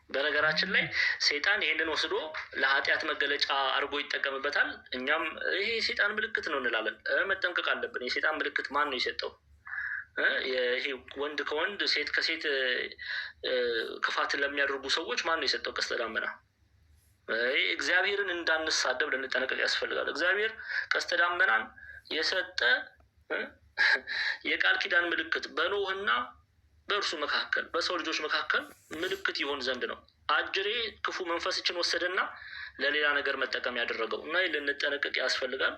በነገራችን ላይ ሰይጣን ይሄንን ወስዶ ለኃጢአት መገለጫ አድርጎ ይጠቀምበታል። እኛም ይሄ የሰይጣን ምልክት ነው እንላለን። መጠንቀቅ አለብን። የሰይጣን ምልክት ማን ነው የሰጠው? ይሄ ወንድ ከወንድ ሴት ከሴት ክፋትን ለሚያደርጉ ሰዎች ማን ነው የሰጠው ቀስተ ዳመና? እግዚአብሔርን እንዳንሳደብ ልንጠነቀቅ ያስፈልጋል። እግዚአብሔር ቀስተ ዳመናን የሰጠ የቃል ኪዳን ምልክት በኖህና በእርሱ መካከል በሰው ልጆች መካከል ምልክት ይሆን ዘንድ ነው። አጅሬ ክፉ መንፈስችን ወሰደና ለሌላ ነገር መጠቀም ያደረገው እና ልንጠነቀቅ ያስፈልጋል።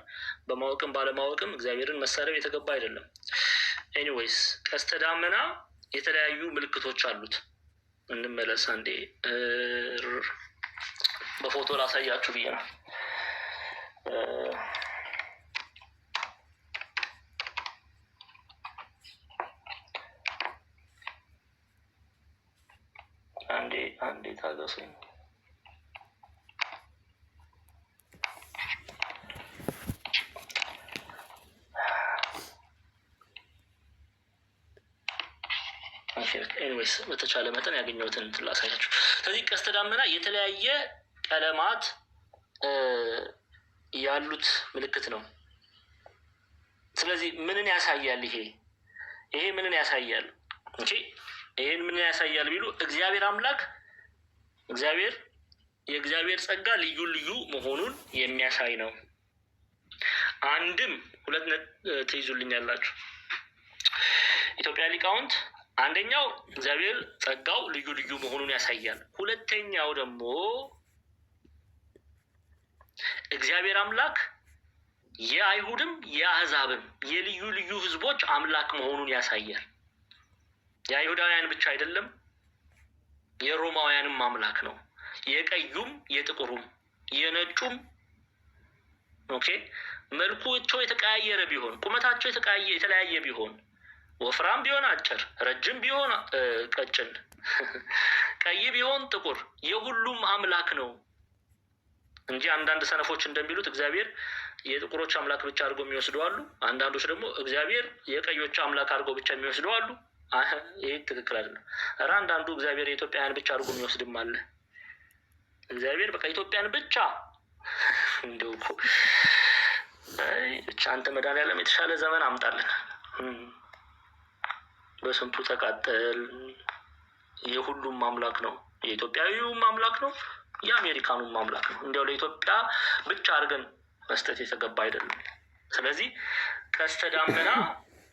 በማወቅም ባለማወቅም እግዚአብሔርን መሳደብ የተገባ አይደለም። ኤኒዌይስ ቀስተ ዳመና የተለያዩ ምልክቶች አሉት። እንመለስ አንዴ። በፎቶ ላሳያችሁ ብዬ ነው። አንዴ ታገሱኝ። ኤኒዌይስ በተቻለ መጠን ያገኘሁትን እንትን ላሳያችሁ። ስለዚህ ቀስተ ዳመና የተለያየ ቀለማት ያሉት ምልክት ነው። ስለዚህ ምንን ያሳያል? ይሄ ምንን ያሳያል? እንጂ ይህን ምን ያሳያል ቢሉ እግዚአብሔር አምላክ የእግዚአብሔር ጸጋ ልዩ ልዩ መሆኑን የሚያሳይ ነው። አንድም ሁለት ትይዙልኛላችሁ ኢትዮጵያ ሊቃውንት። አንደኛው እግዚአብሔር ጸጋው ልዩ ልዩ መሆኑን ያሳያል። ሁለተኛው ደግሞ እግዚአብሔር አምላክ የአይሁድም የአሕዛብም የልዩ ልዩ ሕዝቦች አምላክ መሆኑን ያሳያል። የአይሁዳውያን ብቻ አይደለም፣ የሮማውያንም አምላክ ነው። የቀዩም የጥቁሩም የነጩም መልኩቸው የተቀያየረ ቢሆን፣ ቁመታቸው የተለያየ ቢሆን፣ ወፍራም ቢሆን አጭር፣ ረጅም ቢሆን ቀጭን፣ ቀይ ቢሆን ጥቁር፣ የሁሉም አምላክ ነው እንጂ አንዳንድ ሰነፎች እንደሚሉት እግዚአብሔር የጥቁሮች አምላክ ብቻ አድርገው የሚወስዱ አሉ። አንዳንዶች ደግሞ እግዚአብሔር የቀዮች አምላክ አድርገው ብቻ የሚወስዱ አሉ። ይህ ትክክል አይደለም። ኧረ አንዳንዱ እግዚአብሔር የኢትዮጵያን ብቻ አድርጎ የሚወስድም አለ። እግዚአብሔር በቃ ኢትዮጵያን ብቻ እንዲሁ እኮ ብቻ አንተ መድኃኒዓለም የተሻለ ዘመን አምጣልን። በስንቱ ተቃጠል። የሁሉም አምላክ ነው። የኢትዮጵያዊውም አምላክ ነው፣ የአሜሪካኑም አምላክ ነው። እንዲያው ለኢትዮጵያ ብቻ አድርገን መስጠት የተገባ አይደለም። ስለዚህ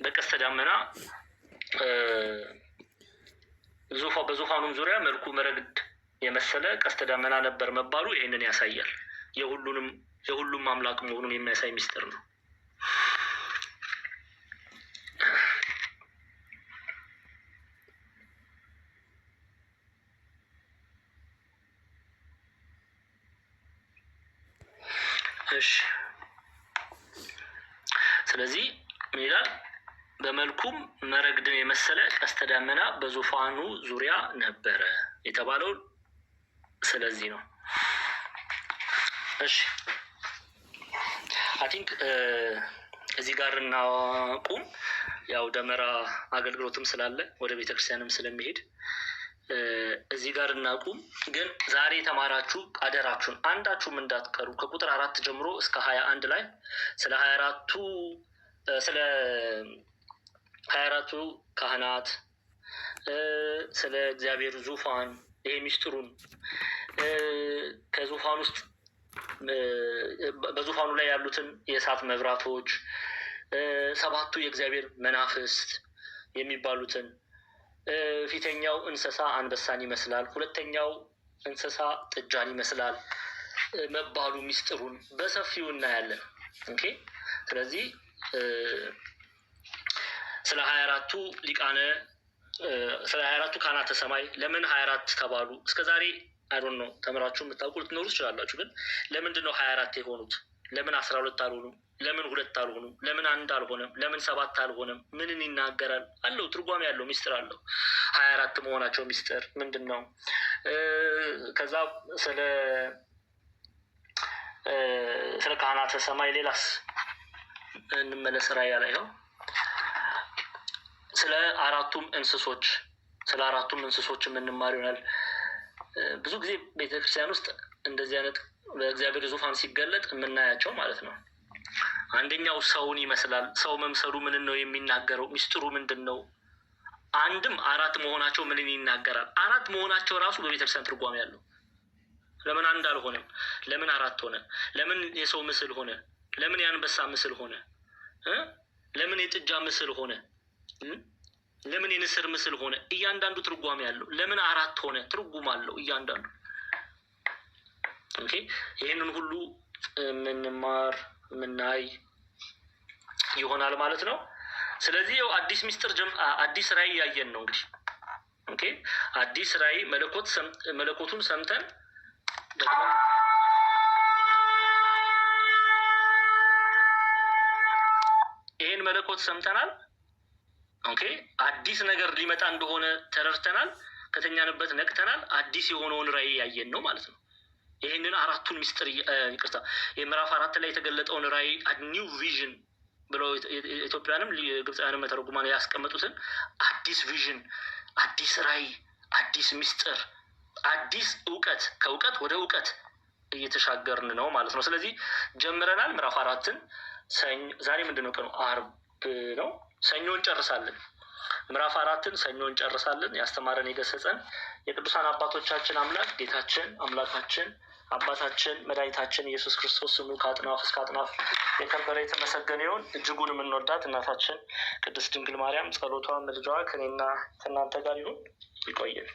በቀስተ ደመና በዙፋኑም ዙሪያ መልኩ መረግድ የመሰለ ቀስተ ደመና ነበር መባሉ ይህንን ያሳያል። የሁሉም አምላክ መሆኑን የሚያሳይ ምስጢር ነው። እሺ፣ ስለዚህ ምን ይላል? በመልኩም መረግድን የመሰለ ቀስተ ደመና በዙፋኑ ዙሪያ ነበረ የተባለው ስለዚህ ነው። እሺ አይ ቲንክ እዚህ ጋር እናቁም። ያው ደመራ አገልግሎትም ስላለ ወደ ቤተክርስቲያንም ስለሚሄድ እዚህ ጋር እናቁም። ግን ዛሬ የተማራችሁ አደራችሁን አንዳችሁም እንዳትቀሩ ከቁጥር 4 ጀምሮ እስከ 21 ላይ ስለ 24ቱ ካህናት፣ ስለ እግዚአብሔር ዙፋን ይሄ ሚስጥሩን ከዙፋን ውስጥ በዙፋኑ ላይ ያሉትን የእሳት መብራቶች፣ 7ቱ የእግዚአብሔር መናፍስት የሚባሉትን፣ ፊተኛው እንስሳ አንበሳን ይመስላል፣ ሁለተኛው እንስሳ ጥጃን ይመስላል መባሉ ሚስጥሩን በሰፊው እናያለን። ኦኬ። ስለዚህ ስለ 24ቱ ስለ 24ቱ ካህናተ ሰማይ ለምን 24 ተባሉ? እስከዛሬ አይዶን ነው ተምራችሁ የምታውቁ ልትኖሩ ትችላላችሁ። ግን ለምንድን ነው 24 የሆኑት? ለምን 12 አልሆኑም? ለምን 2 አልሆኑም? ለምን 1 አልሆነም? ለምን 7 አልሆነም? ምንን ይናገራል? አለው ትርጓሜ ያለው ሚስጥር አለው። 24 መሆናቸው ሚስጥር ምንድን ነው? ከዛ ስለ ካህናተ ሰማይ ሌላስ እንመለስ። ራእይ ላይ ነው ስለ አራቱም እንስሶች የምንማር ይሆናል። ብዙ ጊዜ ቤተክርስቲያን ውስጥ እንደዚህ አይነት በእግዚአብሔር ዙፋን ሲገለጥ የምናያቸው ማለት ነው። አንደኛው ሰውን ይመስላል። ሰው መምሰሉ ምንን ነው የሚናገረው? ሚስጥሩ ምንድን ነው? አንድም 4 መሆናቸው ምንን ይናገራል? 4 መሆናቸው ራሱ በቤተክርስቲያን ትርጓሜ ያለው። ለምን 1 አልሆነም? ለምን 4 ሆነ? ለምን የሰው ምስል ሆነ? ለምን የአንበሳ ምስል ሆነ? ለምን የጥጃ ምስል ሆነ? ለምን የንስር ምስል ሆነ? እያንዳንዱ ትርጓሜ ያለው። ለምን 4 ሆነ? ትርጉም አለው እያንዳንዱ። ኦኬ። ይህንን ሁሉ የምንማር የምናይ ይሆናል ማለት ነው። ስለዚህ ያው አዲስ ሚስጥር አዲስ ራእይ ያየን ነው እንግዲህ። ኦኬ። አዲስ ራእይ መለኮቱን ሰምተን ደግሞ ይህን መለኮት ሰምተናል። ኦኬ። አዲስ ነገር ሊመጣ እንደሆነ ተረድተናል። ከተኛንበት ነቅተናል። አዲስ የሆነውን ራእይ ያየን ነው ማለት ነው። ይህንን 4ቱን ሚስጥር ይቅርታ የምዕራፍ 4 ላይ የተገለጠውን ራእይ ኒው ቪዥን ብለው ኢትዮጵያንም ግብፃውያንም መተረጉማን ያስቀመጡትን አዲስ ቪዥን፣ አዲስ ራእይ፣ አዲስ ሚስጥር፣ አዲስ እውቀት፣ ከእውቀት ወደ እውቀት እየተሻገርን ነው ማለት ነው። ስለዚህ ጀምረናል ምዕራፍ 4ን። ዛሬ ምንድን ነው ቀኑ? አርብ ነው። ሰኞ እንጨርሳለን። ምዕራፍ 4ን ሰኞ እንጨርሳለን። ያስተማረን የገሰጸን የቅዱሳን አባቶቻችን አምላክ ጌታችን አምላካችን አባታችን መድኃኒታችን ኢየሱስ ክርስቶስ ስሙ ከአጥናፍ እስከ አጥናፍ የከበረ የተመሰገነ ይሁን። እጅጉን የምንወዳት እናታችን ቅድስት ድንግል ማርያም ጸሎቷ ምልጃዋ ከኔና ከእናንተ ጋር ይሁን። ይቆየን።